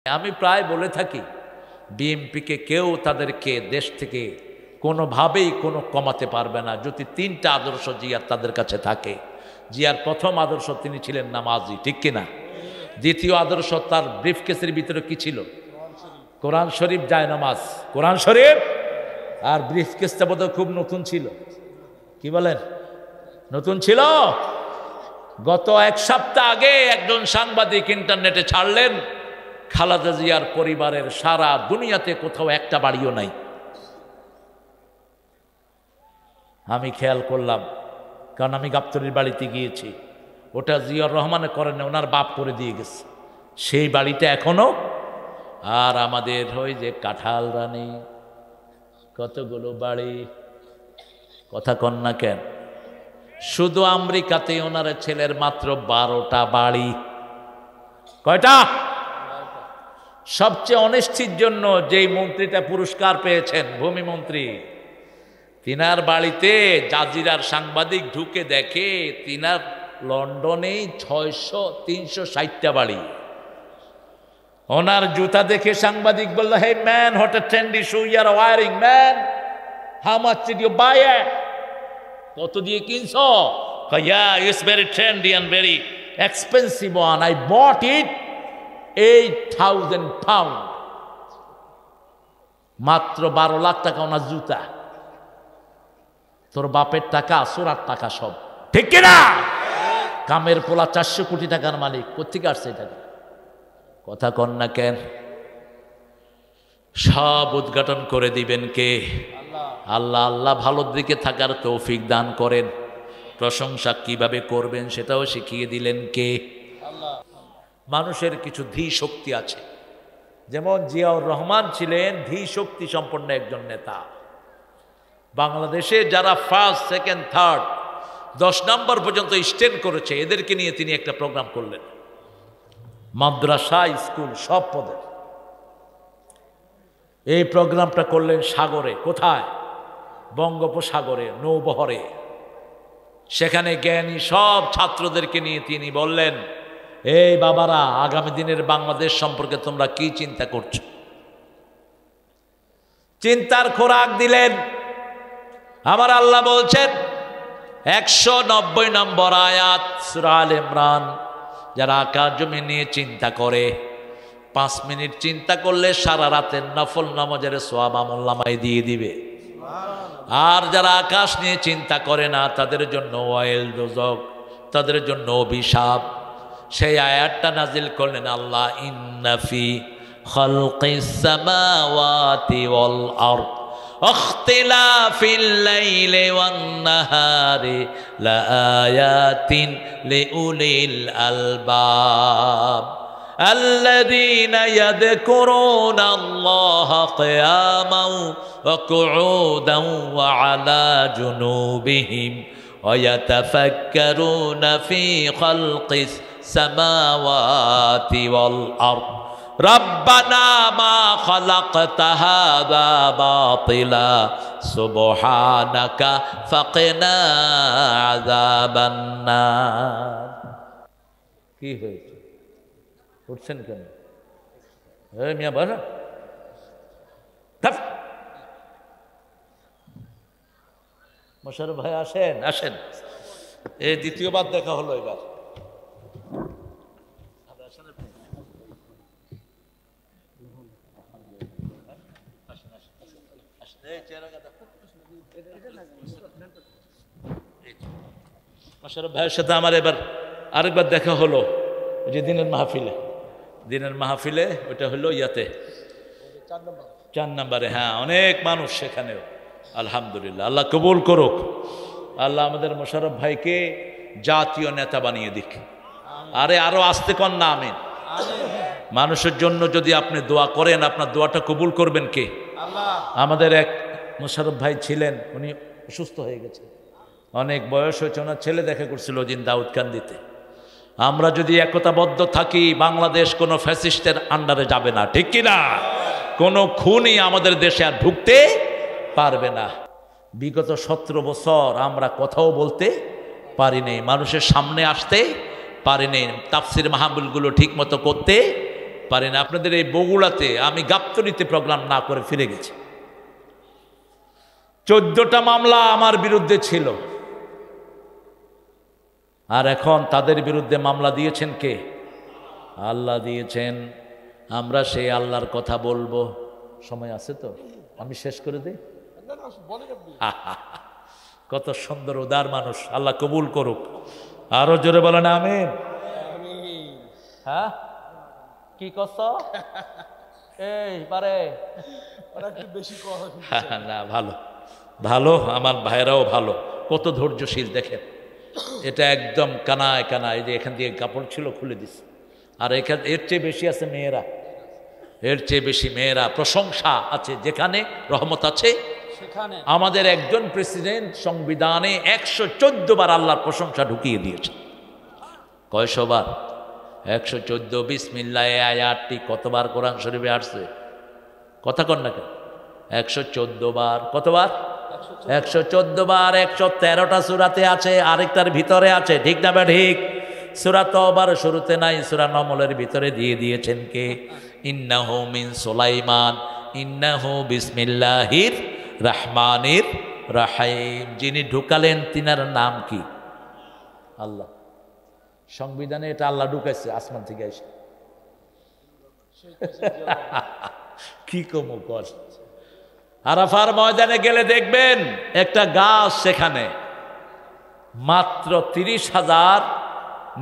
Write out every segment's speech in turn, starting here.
আমি প্রায় বলে থাকি বিএনপিকে কেউ তাদেরকে দেশ থেকে কোনোভাবেই কমাতে পারবে না যদি তিনটা আদর্শ জিয়ার তাদের কাছে থাকে। জিয়ার প্রথম আদর্শ তিনি ছিলেন নামাজি, ঠিক কিনা? দ্বিতীয় আদর্শ তার ব্রিফকেসের ভিতরে কি ছিল? কোরআন শরীফ, জায়নামাজ, কোরআন শরীফ। আর ব্রিফকেসটা বোধহয় খুব নতুন ছিল, কি বলেন? নতুন ছিল। গত এক সপ্তাহ আগে একজন সাংবাদিক ইন্টারনেটে ছাড়লেন খালেদা জিয়ার পরিবারের সারা দুনিয়াতে কোথাও একটা বাড়িও নাই। আমি খেয়াল করলাম, কারণ আমি গাবতলীর বাড়িতে গিয়েছি। ওটা জিয়াউর রহমানে করেন না, ওনার বাপ করে দিয়ে গেছে সেই বাড়িটা এখনো। আর আমাদের ওই যে কাঁঠাল রানী কতগুলো বাড়ি, কথা কন না কেন? শুধু আমেরিকাতে ওনার ছেলের মাত্র 12টা বাড়ি। কয়টা? সবচেয়ে অনিশ্চিত জন্য যেই মন্ত্রীটা পুরস্কার পেয়েছেন, ভূমি মন্ত্রী, তিনার বাড়িতে জাজিরার সাংবাদিক ঢুকে দেখে তিনার লন্ডনে 360টা বাড়ি। ওনার জুতা দেখে সাংবাদিক বলল, hey man, what a trendy shoe you are wearing man, how much did you buy it? কত দিয়ে কিনছো? Yeah, it's very trendy and very expensive one. I bought it 8,000 pound. মাত্র 12 লাখ টাকা ওনার জুতা। তোর বাপের টাকা, সোরার টাকা সব, ঠিক কিনা? কামের পোলা 400 কোটি টাকার মালিক, কোথেকে আসছে এই টাকা? কথা কন না কেন? সব উদ্ঘাটন করে দিবেন কে? আল্লাহ। আল্লাহ ভালোর দিকে থাকার তৌফিক দান করেন। প্রশংসা কিভাবে করবেন সেটাও শিখিয়ে দিলেন কে? মানুষের কিছু ধী শক্তি আছে, যেমন জিয়াউর রহমান ছিলেন ধী শক্তি সম্পন্ন একজন নেতা। বাংলাদেশে যারা ফার্স্ট, সেকেন্ড, থার্ড, 10 নম্বর পর্যন্ত স্ট্যান্ড করেছে, এদেরকে নিয়ে তিনি একটা প্রোগ্রাম করলেন, মাদ্রাসা, স্কুল, সব পদে। এই প্রোগ্রামটা করলেন সাগরে। কোথায়? বঙ্গোপসাগরে, নৌবহরে। সেখানে জ্ঞানী সব ছাত্রদেরকে নিয়ে তিনি বললেন, এই বাবারা, আগামী দিনের বাংলাদেশ সম্পর্কে তোমরা কি চিন্তা করছো? চিন্তার খোরাক দিলেন। আমার আল্লাহ বলছেন 190 নম্বর আয়াত সূরা আলে ইমরান, যারা আকাশ জমি নিয়ে চিন্তা করে, 5 মিনিট চিন্তা করলে সারা রাতের নফল নামাজের সওয়াব আমলনামায় দিয়ে দিবে। আর যারা আকাশ নিয়ে চিন্তা করে না, তাদের জন্য ওয়াইল দোজক, তাদের জন্য অভিশাপ। সেই আয়াতটা নাজিল করলেন আল্লাহ, ইন্না ফি খালকিস সামাওয়াতি ওয়াল আরদ ইখতিলাফিল লাইলি ওয়ান নাহারি লাআয়াতিন লিউলিল আলবাব الذين يذكرون الله قياما وقعودا وعلى جنوبهم ويتفكرون في خلق السماوات والأرض ربنا ما خلقت هذا باطلا سبحانك فقنا عذاب النار। কি হয়েছে? উঠছেন কেন? মিয়া বলো, মোশাররফ ভাই আসেন, আসেন। এই দ্বিতীয়বার দেখা হলো এবার। মোশাররফ ভাইয়ের সাথে আমার এবার আরেকবার দেখা হলো, যে দিনের মাহফিলে, ওটা হলো ইয়াতে 4 নম্বরে। হ্যাঁ, অনেক মানুষ সেখানেও। আলহামদুলিল্লাহ, আল্লাহ কবুল করুক। আল্লাহ আমাদের মোশাররফ ভাইকে জাতীয় নেতা বানিয়ে দিক। আরো আসতে কন না আমিন। মানুষের জন্য যদি আপনি দোয়া করেন, আপনার দোয়াটা কবুল করবেন কে? আমাদের এক মোশাররফ ভাই ছিলেন, উনি অসুস্থ হয়ে গেছে, অনেক বয়স হয়েছে। ওনার ছেলে দেখা করছিল ওদিন দাউদকান্দিতে। আমরা যদি একতাবদ্ধ থাকি, বাংলাদেশ কোনো ফ্যাসিস্টের আন্ডারে যাবে না, ঠিক কিনা? কোনো খুনি আমাদের দেশে আর ঢুকতে পারবে না। বিগত 17 বছর আমরা কথাও বলতে পারি নাই, মানুষের সামনে আসতে পারি নাই, তাফসির মাহফিলগুলো ঠিক মতো করতে পারি না। আপনাদের এই বগুড়াতে আমি গাবতলীতে প্রোগ্রাম না করে ফিরে গেছি। 14টা মামলা আমার বিরুদ্ধে ছিল, আর এখন তাদের বিরুদ্ধে মামলা দিয়েছেন কে? আল্লাহ দিয়েছেন। আমরা সেই আল্লাহর কথা বলবো। সময় আছে তো আমি শেষ করে দিই। কত সুন্দর উদার মানুষ, আল্লাহ কবুল করুক। আরো জোরে বলেন আমিন। হ্যাঁ কি কস এই পারে না? ভালো ভালো, আমার ভাইরাও ভালো, কত ধৈর্যশীল দেখেন। এটা একদম কানায় কানায়, যে এখান দিয়ে কাপড় ছিল খুলে দিস। আর এখানে এর চেয়ে বেশি আছে মেয়েরা, এর চেয়ে বেশি মেয়েরা। প্রশংসা আছে যেখানে রহমত আছে সেখানে। আমাদের একজন প্রেসিডেন্ট সংবিধানে 114 বার আল্লাহর প্রশংসা ঢুকিয়ে দিয়েছে। কয়শো বার? 114। বিসমিল্লাহ আয়াতটি কতবার কোরআন শরীফে আসছে? কথা কন না কেন? 114 বার। কতবার? 114 বার। 113টা সূরাতে আছে, আরেকটার ভিতরে আছে, ঠিক না বা ঠিক? সূরা তওবার শুরুতে নাই, সূরা নমলের ভিতরে দিয়ে দিয়েছেন কে? ইন্নাহু মিন সুলাইমান ইন্নাহু বিসমিল্লাহির রহমানির রহিম। যিনি ঢুকালেন তিনার নাম কি? আল্লাহ। সংবিধানে এটা আল্লাহ ঢুকাইছে আসমান থেকে এসে। কি কমু কর। আরাফার ময়দানে গেলে দেখবেন একটা গাছ, সেখানে মাত্র 30,000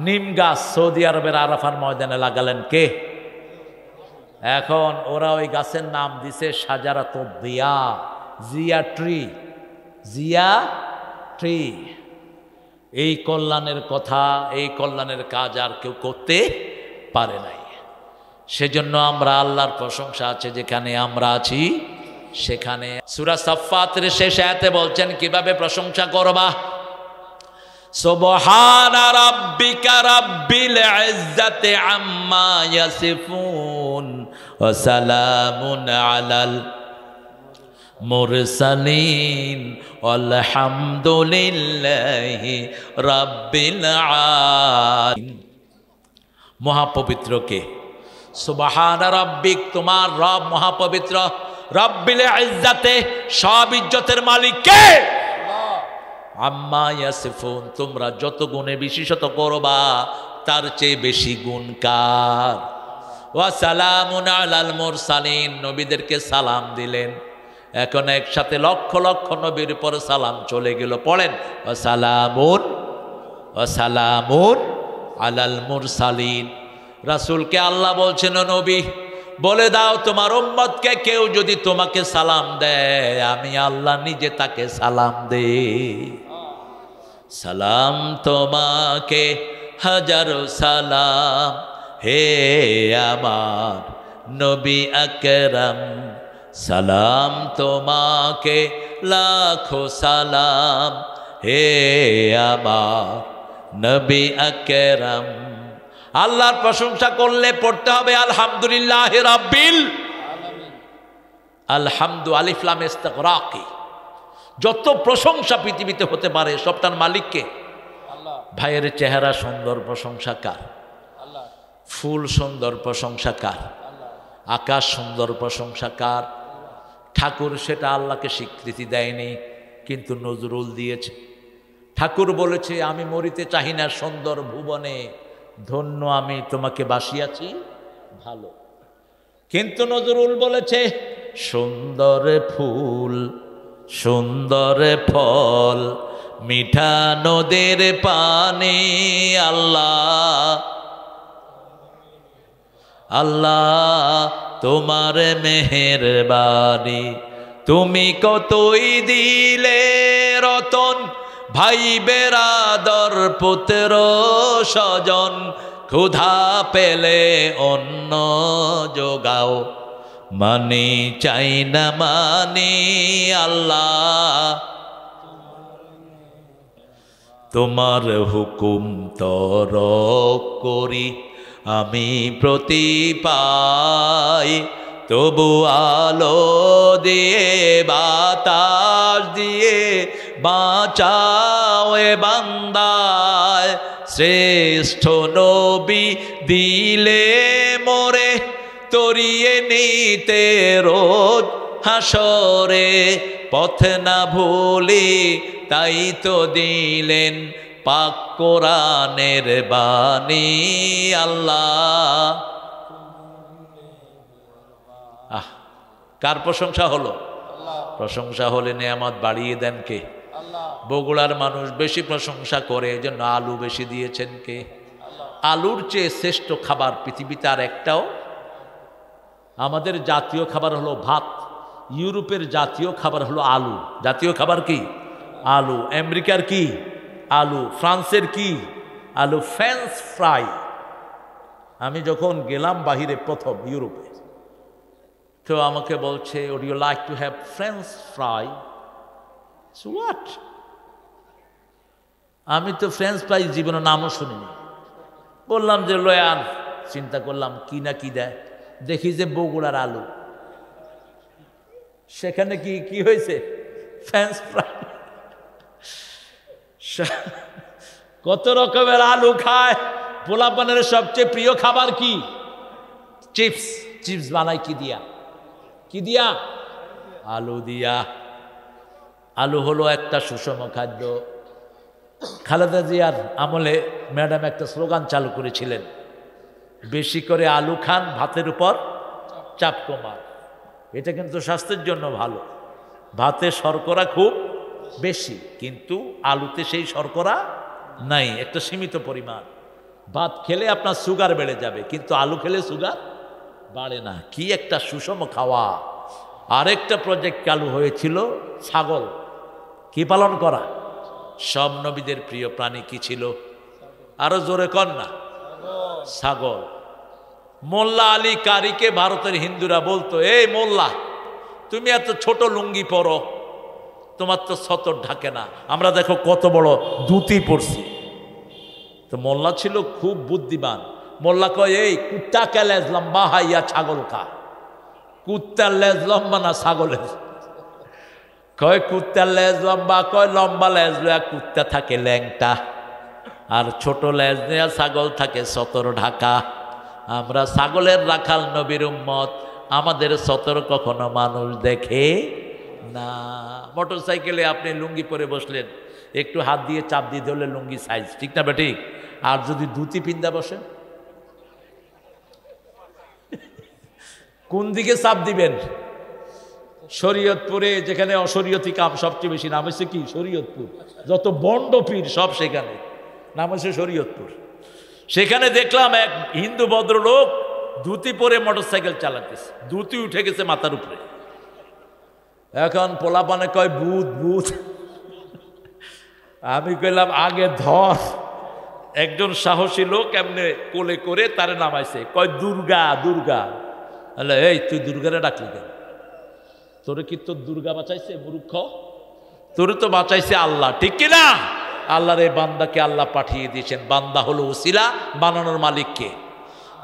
নিম গাছ সৌদি আরবের আরাফার ময়দানে লাগালেন কে? এখন ওরা ওই গাছের নাম দিছে শাজারাত জিয়া, জিয়া ট্রি, জিয়া ট্রি। এই কল্যাণের কথা, এই কল্যাণের কাজ আর কেউ করতে পারে নাই। সেজন্য আমরা আল্লাহর প্রশংসা আছে যেখানে আমরা আছি সেখানে। সূরা সাফফাতের শেষ আয়াতে বলছেন কিভাবে প্রশংসা করবা। সুবহানা রাব্বিকা রাব্বিল ইজ্জাতি আম্মা ইয়াসিফুন ওয়া সালামুন আলাল মুরসালিন আলহামদুলিল্লাহি রাব্বিল আলামিন। মহাপবিত্র কে? সুবহানা রাব্বিক, তোমার রব মহাপবিত্র। রাব্বিল ইজ্জাতে, সব ইজ্জতের মালিক কে? আম্মা ইয়াসিফুন, তোমরা যত গুণে বিশেষত করবা তার চেয়ে বেশি গুণ কার? ওয়া সালামুন আলাল মুরসালিন, নবীদেরকে সালাম দিলেন। এখন একসাথে লক্ষ লক্ষ নবীর উপর সালাম চলে গেল। পড়েন ওয়া সালামুন আলাল মুরসালিন। রাসূলকে আল্লাহ বলছেন, নবী বলে দাও তোমার উম্মতকে কেউ যদি তোমাকে সালাম দেয়, আমি আল্লাহ নিজে তাকে সালাম দে। সালাম তোমাকে হাজারো সালাম হে আমার নবী আকরাম। সালাম তোমাকে লাখো সালাম হে আমার নবী আকরাম। আল্লাহর প্রশংসা করলে পড়তে হবে আলহামদুলিল্লাহ রাব্বিল আলামিন। আলহামদু আলিফ লাম ইস্তিগরাকি। যত প্রশংসা পৃথিবীতে হতে পারে সবটার মালিককে আল্লাহ। ভাইয়ের চেহারা সুন্দর, প্রশংসা কার? আল্লাহ। ফুল সুন্দর, প্রশংসা কার? আল্লাহ। আকাশ সুন্দর, প্রশংসা কার? ঠাকুর সেটা আল্লাহকে স্বীকৃতি দেয়নি, কিন্তু নজরুল দিয়েছে। ঠাকুর বলেছে আমি মরিতে চাহি না সুন্দর ভুবনে, ধন্য আমি তোমাকে বাসিয়াছি ভালো। কিন্তু নজরুল বলেছে সুন্দর ফুল সুন্দর ফল মিঠা নদের পানি। আল্লাহ আল্লাহ তোমার মেহেরবানি, তুমি কতই দিলে রতন ভাই বেরাদর পুত্র স্বজন। ক্ষুধা পেলে অন্ন যোগাও, মানি চাই না মানি। আল্লাহ তোমার হুকুম তরক করি আমি প্রতি পাই, তবু আলো দিয়ে বাতাস দিয়ে বাঁচাও এ বান্দায়। শ্রেষ্ঠ নবী দিলে মোরে তরিয়ে নিতে রোজ হাসরে, পথ না ভুলি তাই তো দিলেন পাক কোরআনের বাণী আল্লাহ। কার প্রশংসা হলো? প্রশংসা হলে নেয়ামত বাড়িয়ে দেন কে? বগুড়ার মানুষ বেশি প্রশংসা করে, এজন্য আলু বেশি দিয়েছেন কে? আলুর চেয়ে শ্রেষ্ঠ খাবার পৃথিবীতে আর একটাও। আমাদের জাতীয় খাবার হলো ভাত, ইউরোপের জাতীয় খাবার হলো আলু। জাতীয় খাবার কি? আলু। আমেরিকার কি? আলু। ফ্রান্সের কি? আলু। French fry. আমি যখন গেলাম বাহিরে প্রথম ইউরোপে, তো আমাকে বলছে, would you like to have French fry? So what? আমি তো ফ্রেঞ্চ ফ্রাই জীবনে নামও শুনিনি। বললাম যে লয়ান, চিন্তা করলাম কি না কি দেয়, দেখি যে বগুড়ার আলু, সেখানে কি কি হয়েছে? French fry. কত রকমের আলু খায়। পোলাপানের সবচেয়ে প্রিয় খাবার কি? চিপস। চিপস বানায় কি দিয়া? কি দিয়া? আলু দিয়া। আলু হলো একটা সুষম খাদ্য। খালেদা জিয়ার আমলে ম্যাডাম একটা স্লোগান চালু করেছিলেন, বেশি করে আলু খান, ভাতের উপর চাপ কমান। এটা কিন্তু স্বাস্থ্যের জন্য ভালো। ভাতে শর্করা খুব বেশি, কিন্তু আলুতে সেই শর্করা নাই, একটা সীমিত পরিমাণ। ভাত খেলে আপনার সুগার বেড়ে যাবে, কিন্তু আলু খেলে সুগার বাড়ে না। কি একটা সুষম খাওয়া। আরেকটা প্রজেক্ট চালু হয়েছিল, ছাগল। কি পালন করা? সব নবীদের প্রিয় প্রাণী কি ছিল? আরো জোরে কর না। ছাগল। মোল্লা আলী কারিকে ভারতের হিন্দুরা বলতো, এই মোল্লা, তুমি এত ছোট লুঙ্গি পরো, তোমার তো সতর ঢাকে না, আমরা দেখো কত বড় ধুতি পরছি। তো মোল্লা ছিল খুব বুদ্ধিমান। মোল্লা কয়, এই কুত্তা লেজ লম্বা হাইয়া ছাগল খা। কুত্তার লেজ লম্বা না ছাগলের? কয় কুত্তার লেজ লম্বা। কয় লম্বা লেজ লয়া কুত্তা থাকে ল্যাংটা, আর ছোট লেজ নেয়া ছাগল থাকে সতর ঢাকা। আমরা ছাগলের রাখাল নবীর উম্মত, আমাদের সতর কখনো মানুষ দেখে না। মোটর সাইকেলে আপনি লুঙ্গি পরে বসলেন, একটু হাত দিয়ে চাপ দিয়ে ধরলে লুঙ্গি সাইজ, ঠিক না বেঠিক? আর যদি ধুতি পিন্দা বসেন, কোন দিকে চাপ দিবেন? শরীয়তপুরে, যেখানে অশরীয়তি কাম সবচেয়ে বেশি, নাম হচ্ছে কি? শরীয়তপুর। যত বন্ড পীর সব সেখানে, নাম হচ্ছে শরীয়তপুর। সেখানে দেখলাম এক হিন্দু ভদ্রলোক ধুতি পরে মোটরসাইকেল চালাতেছে, ধুতি উঠে গেছে মাথার উপরে। এখন পোলাপানে কয় ভূত ভূত। আমি কইলাম আগে ধর। একজন সাহসী লোক এমনি কোলে করে তারে নামাইছে, কয় দুর্গা দুর্গা। এই তুই দুর্গারে ডাকলি কেন? তোরে কি তোর দুর্গা বাঁচাইছে মূর্খ? তোরে তো বাঁচাইছে আল্লাহ, ঠিক কিনা? আল্লাহর এই বান্দাকে আল্লাহ পাঠিয়ে দিয়েছেন। বান্দা হলো উসিলা, বানানোর মালিককে,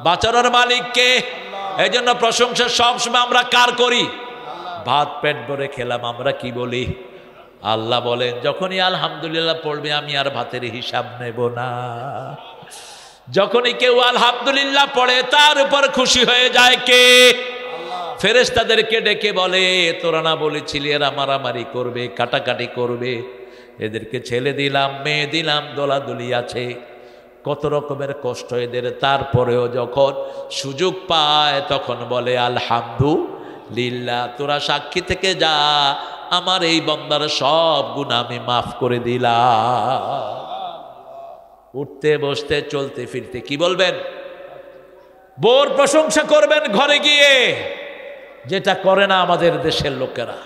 বাঁচানোর মালিককে। এই জন্য প্রশংসা সবসময় আমরা কার করি? ভাত পেট ভরে খেলাম, আমরা কি বলি? আল্লাহ বলেন, যখনই আলহামদুলিল্লাহ পড়বে আমি আর ভাতের হিসাব নেব না। যখনই কেউ আলহামদুলিল্লাহ পড়ে তার উপর খুশি হয়ে যায় কে? ফেরেশতাদেরকে ডেকে বলে, তোরা না বলেছিলি এরা মারামারি করবে, কাটাকাটি করবে, এদেরকে ছেলে দিলাম, মেয়ে দিলাম, দোলাদুলি আছে, কত রকমের কষ্ট এদের, তারপরেও যখন সুযোগ পায় তখন বলে আলহামদুলিল্লাহ। তোরা সাক্ষী থেকে যা, আমার এই বান্দার সব গুনাহ আমি মাফ করে দিলাম। উঠতে বসতে চলতে ফিরতে কি বলবেন? বোর প্রশংসা করবেন ঘরে গিয়ে, যেটা করে না আমাদের দেশের লোকেরা।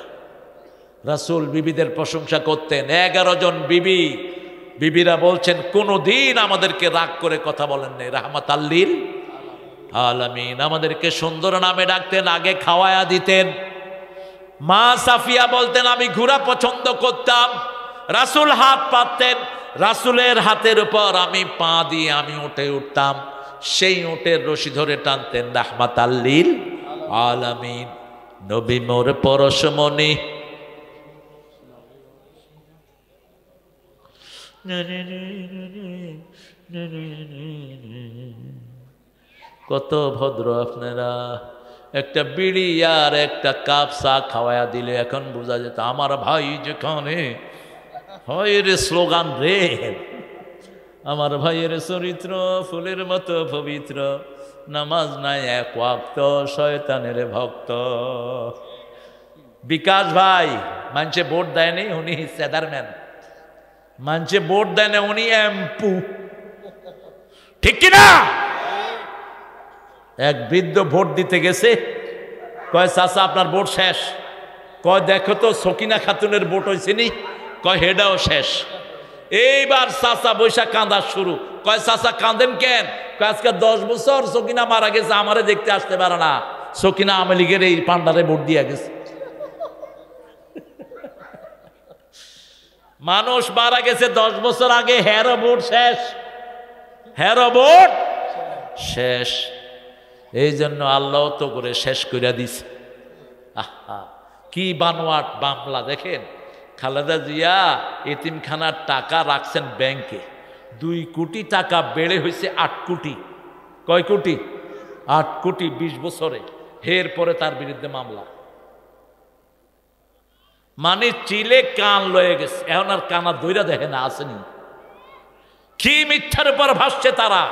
রাসূল বিবিদের প্রশংসা করতেন, 11 জন বিবি। বিবিরা বলছেন কোনো দিন আমাদেরকে রাগ করে কথা বলেন নাই, রাহমাতাল লিল আলামিন। আমাদেরকে সুন্দর নামে ডাকতেন, আগে খাওয়ায়া দিতেন। মা সাফিয়া বলতেন, আমি ঘোড়া পছন্দ করতাম, রাসূল হাত পাততেন, রাসূলের হাতের উপর আমি পা দিয়ে আমি উঠে উঠতাম, সেই উটের রশি ধরে টানতেন, রাহমাতাল লিল আলামিন। নবী মোর পরশমণি, কত ভদ্র আপনারা। একটা বিড়ি আর একটা কাপ চা খাওয়ায়া দিলে এখন বোঝা যেত আমার ভাই যেখানে হয় রে স্লোগান রে, আমার ভাইয়ের চরিত্র ফুলের মতো পবিত্র, নামাজ নাই এক ওয়াক্ত, শয়তানের ভক্ত। বিকাশ ভাই মানছে ভোট দেয়নি, উনি চেয়ারম্যান। মানছে ভোট দেয় না, উনি এমপি। ঠিক কিনা? এক বৃদ্ধ ভোট দিতে গেছে, কয় চাচা আপনার ভোট শেষ। কয় দেখো তো সকিনা খাতুনের ভোট হয়েছে নি? কয় হেডাও শেষ। এইবার চাচা বৈশাখ কাঁদা শুরু। কয় চাচা কাঁদেন কেন? কয় আজকে 10 বছর সকিনা মারা গেছে, আমারে দেখতে আসতে পারে না। সকিনা আওয়ামী লীগের এই পান্ডারে ভোট দিয়ে গেছে। মানুষ মারা গেছে 10 বছর আগে, হেরো ভোট শেষ, হেরো ভোট শেষ। এই জন্য আল্লাহ তো করে শেষ করে দিছে। আহা কি বানোয়াট মামলা দেখেন। খালেদা জিয়া এতিমখানার টাকা রাখছেন ব্যাংকে, 2 কোটি টাকা বেড়ে হয়েছে 8 কোটি। কয় কোটি? 8 কোটি 20 বছরে। এরপরে তার বিরুদ্ধে মামলা। মানে চিলে কান লয়ে গেছে, এখন আর কানা দইরা দেখে না আসেনি। কি মিথ্যার উপর ভাসছে তারা।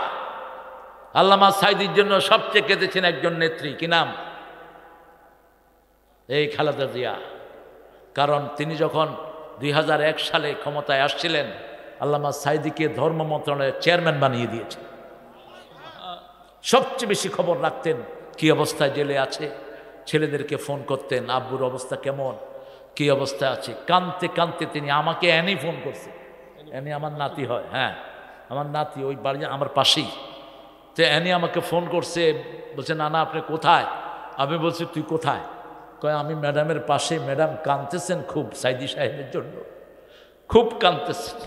আল্লামা সাঈদীর জন্য সবচেয়ে কেঁদেছেন একজন নেত্রী, কি নাম? এই খালেদা জিয়া। কারণ তিনি যখন 2001 সালে ক্ষমতায় আসছিলেন, আল্লামা সাঈদীকে ধর্ম মন্ত্রণালয়ের চেয়ারম্যান বানিয়ে দিয়েছে। সবচেয়ে বেশি খবর রাখতেন কি অবস্থায় জেলে আছে, ছেলেদেরকে ফোন করতেন আব্বুর অবস্থা কেমন, কি অবস্থা আছে। কানতে কানতে তিনি আমাকে এনি ফোন করছে। এনি আমার নাতি হয়, হ্যাঁ আমার নাতি, ওই বাড়ি আমার পাশেই। তো এনি আমাকে ফোন করছে, বলছে নানা আপনি কোথায়? আমি বলছি তুই কোথায়? কয় আমি ম্যাডামের পাশে। ম্যাডাম কাঁদতেছেন খুব, সাঈদী সাহেবের জন্য খুব কাঁদতেছেন।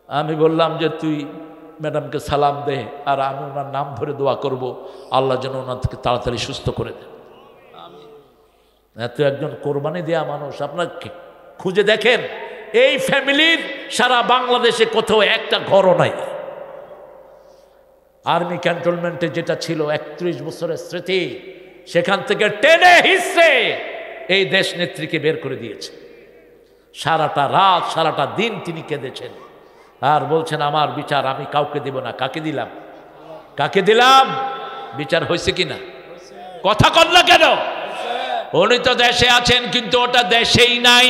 আমি বললাম যে তুই ম্যাডামকে সালাম দে, আর আমি ওনার নাম ধরে দোয়া করব আল্লাহ যেন ওনাকে তাড়াতাড়ি সুস্থ করে দেন। এত একজন কোরবানি দেয়া মানুষ, আপনার খুঁজে দেখেন এই ফ্যামিলির সারা বাংলাদেশে কোথাও একটা ঘরও নাই। আর্মি ক্যান্টনমেন্টে যেটা ছিল 31 বছরের স্মৃতি, সেখান থেকে টেনে হিসে এই দেশ নেত্রীকে বের করে দিয়েছে। সারাটা রাত সারাটা দিন তিনি কেঁদেছেন আর বলছেন আমার বিচার আমি কাউকে দেব না। কাকে দিলাম? কাকে দিলাম? বিচার হয়েছে কিনা? কথা কন না কেন? উনি তো দেশে আছেন, কিন্তু ওটা দেশেই নাই,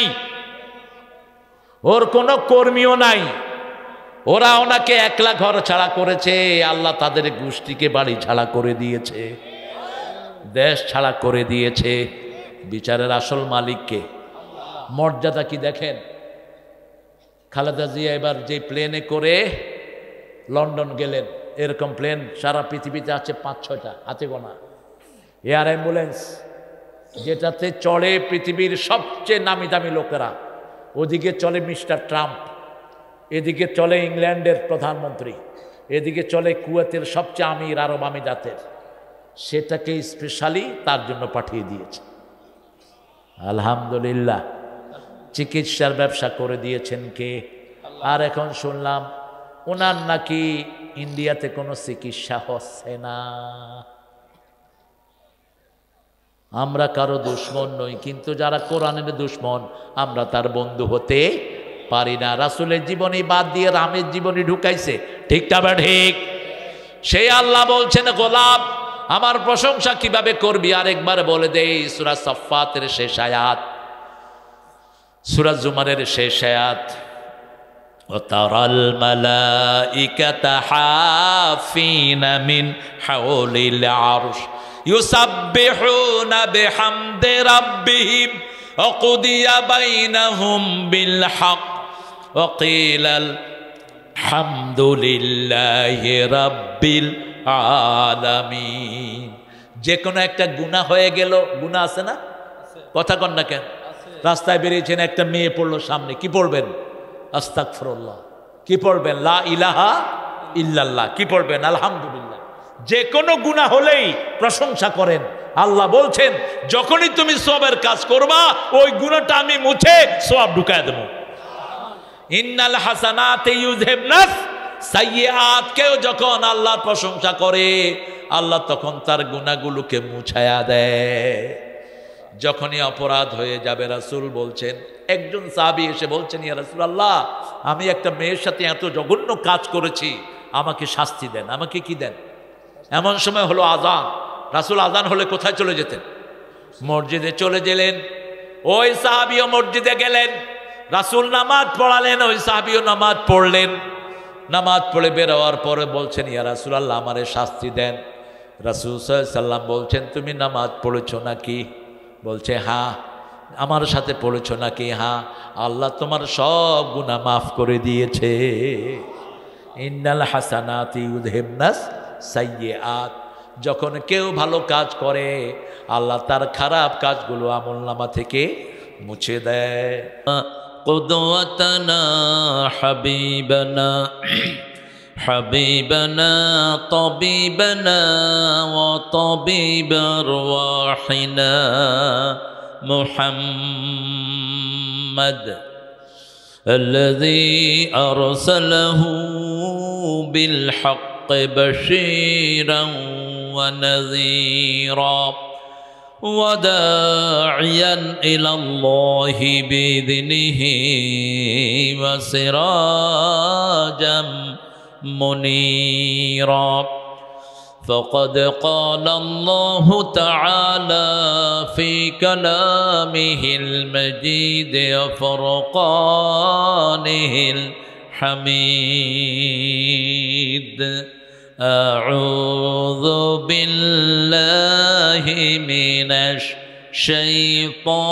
ওর কোনো কর্মীও নাই। ওরা ওনাকে একলা ঘর ছাড়া করেছে, আল্লাহ তাদের গোষ্ঠীকে বাড়ি ছাড়া করে দিয়েছে, দেশ ছাড়া করে দিয়েছে। বিচারের আসল মালিককে। মর্যাদা কি দেখেন। খালেদা জিয়া এবার যে প্লেনে করে লন্ডন গেলেন, এরকম প্লেন সারা পৃথিবীতে আছে 5-6টা, হাতে গোনা। এয়ার অ্যাম্বুলেন্স যেটাতে চড়ে পৃথিবীর সবচেয়ে নামি দামি লোকেরা। ওদিকে চলে মিস্টার ট্রাম্প, এদিকে চলে ইংল্যান্ডের প্রধানমন্ত্রী, এদিকে চলে কুয়েতের সবচেয়ে আমির আরব আমিরাতের। সেটাকে স্পেশালি তার জন্য পাঠিয়ে দিয়েছে। আলহামদুলিল্লাহ। চিকিৎসার ব্যবসা করে দিয়েছেন কে? আর এখন শুনলাম ওনার নাকি ইন্ডিয়াতে কোনো চিকিৎসা হচ্ছে না। আমরা কারো দুশ্মন নই, কিন্তু যারা কোরআনের দুশ্মন আমরা তার বন্ধু হতে পারি না। রাসূলের জীবনী বাদ দিয়ে রামের জীবনী ঢুকাইছে, ঠিক না বা ঠিক? সেই আল্লাহ বলছেন গোলাম আমার প্রশংসা কিভাবে করবি আরেকবার বলে দেই। সূরা সাফফাতের শেষ আয়াত, সূরা জুমারের শেষ আয়াত। ওয়াতারাল মালাইকাতা হাফিনা মিন হাওলিল আরশ ইউসাব্বিহুনা বিহামদি রাব্বিহিম ওয়া কুদিয়া বাইনাহুম বিল হক ওয়া কিলাল হামদুলিল্লাহি রাব্বিল আলামিন। যে কোনো একটা গুনাহ হয়ে গেল, গুনাহ আছে না? কথা কন না কেন? রাস্তায় বেরিয়েছেন, একটা মেয়ে পড়লো সামনে, কি পড়বেন? আস্তাগফিরুল্লাহ। কি পড়বেন? লা ইলাহা ইল্লাল্লাহ। কি পড়বেন? আলহামদুলিল্লাহ। যে কোনো গুনাহ হলেই প্রশংসা করেন। আল্লাহ বলছেন যখনই তুমি সওয়াবের কাজ করবা ওই গুনাহটা আমি মুছে সওয়াব ঢুকায় দেব। ইন্নাল হাসানাতি ইউযহিবনাস সাইয়্যাত। কেউ যখন আল্লাহর প্রশংসা করে আল্লাহ তখন তার গুনাহগুলোকে মুছায়া দেয়। যখনই অপরাধ হয়ে যাবে রাসূল বলছেন, একজন সাহাবী এসে বলছেন, ইয়া রাসূলুল্লাহ, আমি একটা মেয়ের সাথে এত জঘন্য কাজ করেছি, আমাকে শাস্তি দেন। আমাকে কি দেন? এমন সময় হলো আযান। রাসূল আযান হলে কোথায় চলে যেতেন? মসজিদে চলে গেলেন। ওই সাহাবীও মসজিদে গেলেন, রাসূল নামাজ পড়ালেন, ওই সাহাবীও নামাজ পড়লেন। নামাজ পড়ে বের হওয়ার পরে বলছেন, ইয়া রাসূলুল্লাহ, আমারে শাস্তি দেন। রাসূল সাল্লাল্লাহু আলাইহি সাল্লাম বলছেন, তুমি নামাজ পড়েছো নাকি? বলছে, হ্যাঁ। আমার সাথে পড়েছো নাকি? হ্যাঁ। আল্লাহ তোমার সব গুনাহ মাফ করে দিয়েছে। ইন্নাল হাসানাতি ইউযহিবনাস সাইয়্যাত। যখন কেউ ভালো কাজ করে আল্লাহ তার খারাপ কাজগুলো আমলনামা থেকে মুছে দেয়। কুদওয়াতানা হাবিবানা হাবিবানা তাবিবানা ওয়া তাবিব আরওয়াহিনা মুহাম্মদ الذي أرسله بالحق بشيرا ونذيرا وداعيا إلى الله بإذنه وسراجا منيرا فقد قال الله تعالى في كلامه المجيد وفرقانه الحميد أعوذ بالله من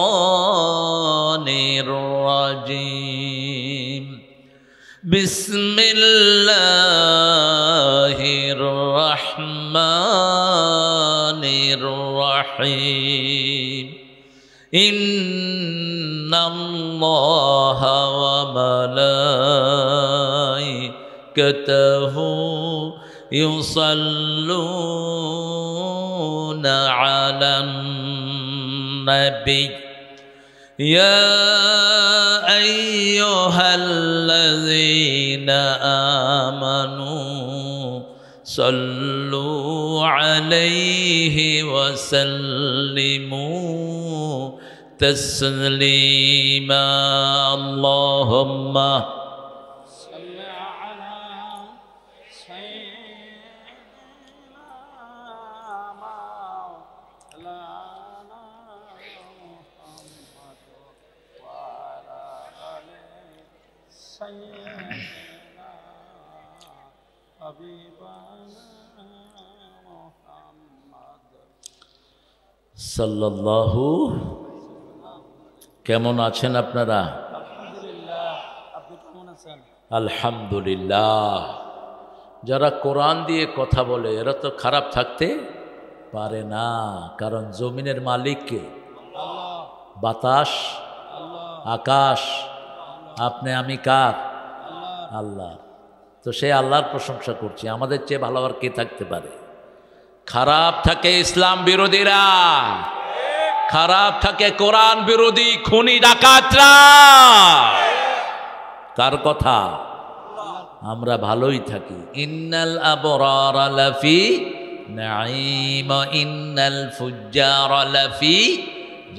الشيطان الرجيم بسم الله الرحمن الرحيم إن الله وملائكته يصلون على النبي يا أيها الذين آمنوا صلوا عليه وسلموا تسليما اللهم صل على সাল্লাল্লাহু। কেমন আছেন আপনারা? আলহামদুলিল্লাহ। যারা কোরআন দিয়ে কথা বলে এরা তো খারাপ থাকতে পারে না, কারণ জমিনের মালিক কে? বাতাস, আকাশ, আপনি আমি কার? আল্লাহ। তো সেই আল্লাহর প্রশংসা করছি। আমাদের চেয়ে ভালো আর কে থাকতে পারে? খারাপ থাকে ইসলাম বিরোধীরা, খারাপ থাকে কোরআন বিরোধী খুনি ডাকাতরা। কার কথা? আমরা ভালোই থাকি। ইন্নাল আবরারা লাফি নাঈম ইন্নাল ফুজ্জারা লাফি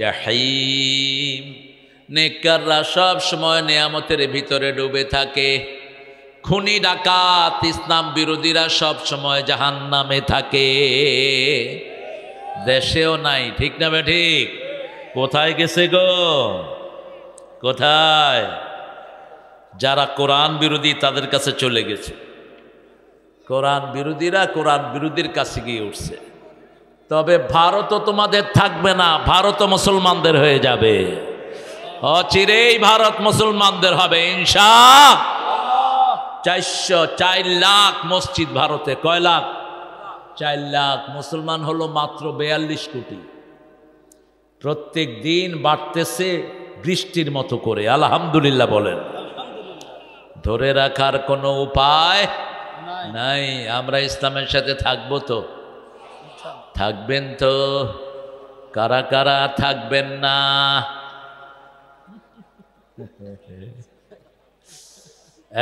জাহিম। নেককাররা সব সময় নিয়ামতের ভিতরে ডুবে থাকে, খুনি ডাকাত ইসলাম বিরোধীরা সব সময় জাহান্নামে থাকে। দেশেও নাই, ঠিক না ঠিক? কোথায় গেছে গো? কোথায়? যারা কোরআন বিরোধী তাদের কাছে চলে গেছে। কোরআন বিরোধীরা কোরআন বিরোধীর কাছে গিয়ে উঠছে। তবে ভারতও তোমাদের থাকবে না, ভারতও মুসলমানদের হয়ে যাবে। অচিরেই ভারত মুসলমানদের হবে ইনশাআল্লাহ। 4 লাখ মসজিদ ভারতে। কয় লাখ? 4 লাখ। মুসলমান হলো মাত্র 42 কোটি। প্রত্যেক দিন বাড়তেছে বৃষ্টির মতো করে। আলহামদুলিল্লাহ বলেন। ধরে রাখার কোনো উপায় নাই। আমরা ইসলামের সাথে থাকবো তো? থাকবেন তো? কারা কারা থাকবেন না?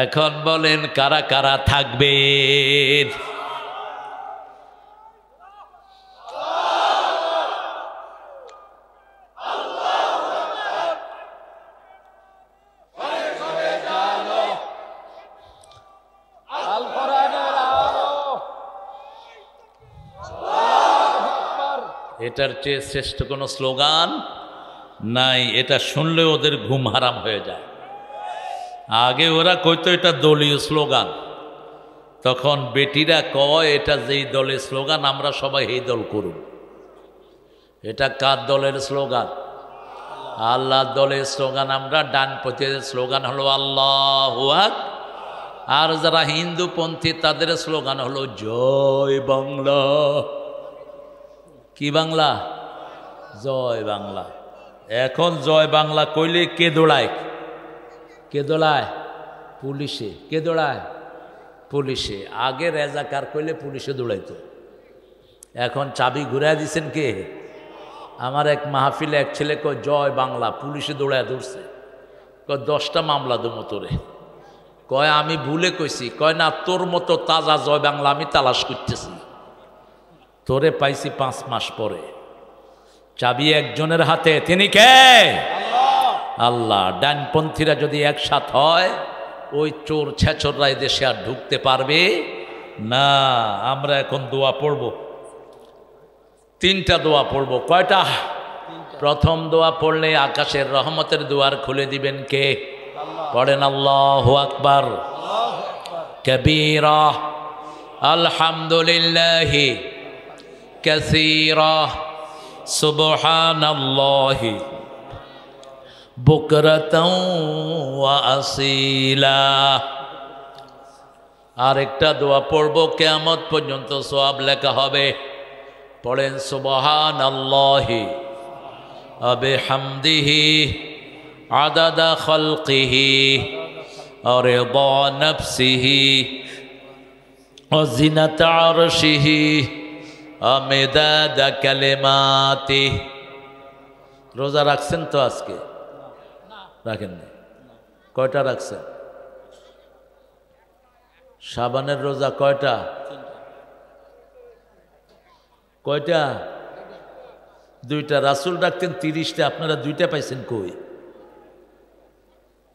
এখন বলেন কারা কারা থাকবেন? এটার চেয়ে শ্রেষ্ঠ কোনো স্লোগান নাই। এটা শুনলে ওদের ঘুম হারাম হয়ে যায়। আগে ওরা কইতো এটা দলীয় স্লোগান, তখন বেটিরা কয় এটা যেই দলের স্লোগান আমরা সবাই এই দল করুন। এটা কার দলের স্লোগান? আল্লাহর দলের স্লোগান। আমরা ডানপন্থীদের স্লোগান হলো আল্লাহু আকবার, আর যারা হিন্দুপন্থী তাদের স্লোগান হলো জয় বাংলা। কি বাংলা? জয় বাংলা। এখন জয় বাংলা কইলে কে দৌড়ায়? কে দৌড়ায়? পুলিশে। কে দৌড়ায়? পুলিশে। আগে রেজাকার কইলে পুলিশে দৌড়াইতো, এখন চাবি ঘুরাই দিচ্ছেন কে? আমার এক মাহফিলে এক ছেলে কয় জয় বাংলা, পুলিশে দৌড়ায় ধরছে। কয় 10টা মামলা দেবো তোরে। কয় আমি ভুলে কইছি। কয় না, তোর মতো তাজা জয় বাংলা আমি তালাশ করতেছি, তোরে পাইছি 5 মাস পরে। চাবি একজনের হাতে, তিনি কে? আল্লাহ। ডানপন্থীরা যদি একসাথ হয় ওই চোর ছেচররা দেশে আর ঢুকতে পারবে না। আমরা এখন দোয়া পড়ব, 3টা দোয়া পড়ব। কয়টা? প্রথম দোয়া পড়লে আকাশের রহমতের দুয়ার খুলে দিবেন কে? পড়েন আল্লাহু আকবার কবীরা, আলহামদুলিল্লাহি কাসীরা, সুবহানাল্লাহি বুকরাতাও ওয়া আসীলা। আরেকটা দোয়া পড়ব, কিয়ামত পর্যন্ত সওয়াব লেখা হবে। পড়েন সুবহানাল্লাহি ওয়া বিহামদিহি আদাদা খালকিহি ওয়া রিদা নাফসিহি ওয়া জিনাতা আরশিহি ওয়া মিদাদা কালিমাতিহি। রোজা রাখছেন তো আজকে? রাখেন না? কয়টা রাখছেন? শাবানের রোজা কয়টা? কয়টা? 2টা। রাসূল রাখতেন 30টা, আপনারা 2টা পাইছেন কই?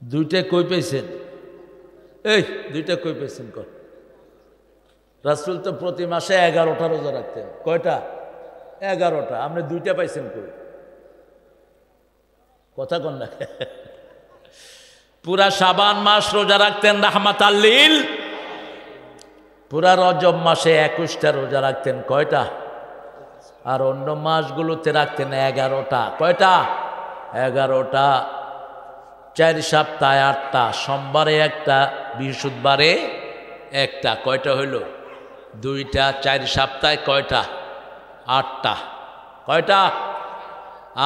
2টা কই পাইছেন? এই 2টা কই পাইছেন? কয় রাসূল তো প্রতি মাসে 11টা রোজা রাখতেন। কয়টা? 11টা। আপনি 2টা পাইছেন কই? কথা কন না। পুরা শাবান মাস রোজা রাখতেন রাহমাতাল লিল। পুরা রজব মাসে 21টা রোজা রাখতেন। কয়টা? আর অন্য মাসগুলোতে রাখতেন 11টা। কয়টা? 11টা। 4 সপ্তাহে 8টা, সোমবারে 1টা, বৃহস্পতিবারে 1টা। কয়টা হইল? 2টা। 4 সপ্তাহে কয়টা? 8টা। কয়টা?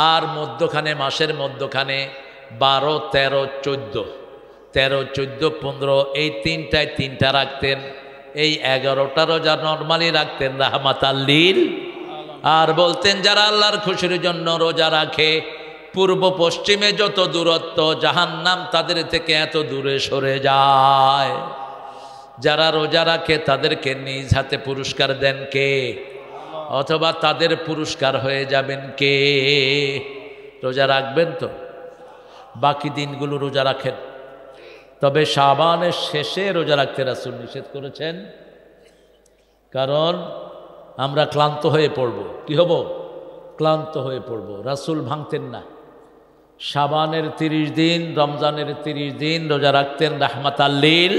আর মধ্যখানে, মাসের মধ্যখানে 12, 13, 14, 13, 14, 15, এই 3টা রাখতেন। এই 11টা রোজা নরমালি রাখতেন রাহমাতাল লিল। আর বলতেন যারা আল্লাহর খুশির জন্য রোজা রাখে, পূর্ব পশ্চিমে যত দূরত্ব, জাহান্নাম তাদের থেকে এত দূরে সরে যায়। যারা রোজা রাখে তাদেরকে নিজ হাতে পুরস্কার দেন কে? অথবা তাদের পুরস্কার হয়ে যাবেন কে? রোজা রাখবেন তো? বাকি দিনগুলো রোজা রাখেন, তবে শাবানের শেষে রোজা রাখতে রাসূল নিষেধ করেছেন। কারণ আমরা ক্লান্ত হয়ে পড়ব। কি হব? ক্লান্ত হয়ে পড়ব। রাসূল ভাঙতেন না। শাবানের 30 দিন, রমজানের 30 দিন রোজা রাখতেন রাহমাতাল লিল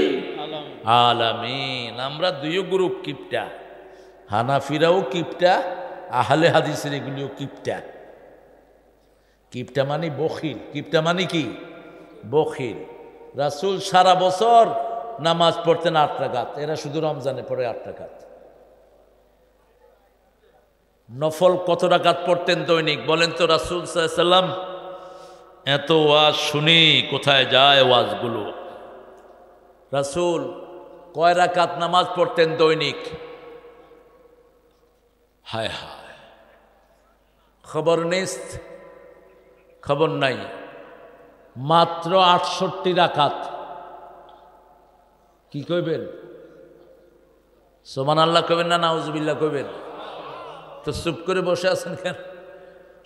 আলামিন। আমরা 2 গ্রুপ কিপটা, হানাফিরাও কিপটা, আহলে হাদিসের এগুলিও কিপটা। কিপটা মানে বখিল। কিপটা মানে কি? বখিল। রাসূল সারা বছর নামাজ পড়তেন 8 রাকাত, এরা শুধু রমজানে পড়ে 8 রাকাত। নফল কত রাকাত পড়তেন দৈনিক বলেন তো? রাসূল সাল্লাল্লাহু আলাইহি ওয়াসাল্লাম এত ওয়াজ শুনি কোথায় যায় ওয়াজগুলো? রাসূল কয় রাকাত নামাজ পড়তেন দৈনিক? হায় হায়, খবর নেই, খবর নাই। মাত্র 68 রাকাত। কি কইবেন? সুবহানাল্লাহ কইবেন না নাউজুবিল্লাহ কইবেন? তো চুপ করে বসে আছেন কেন?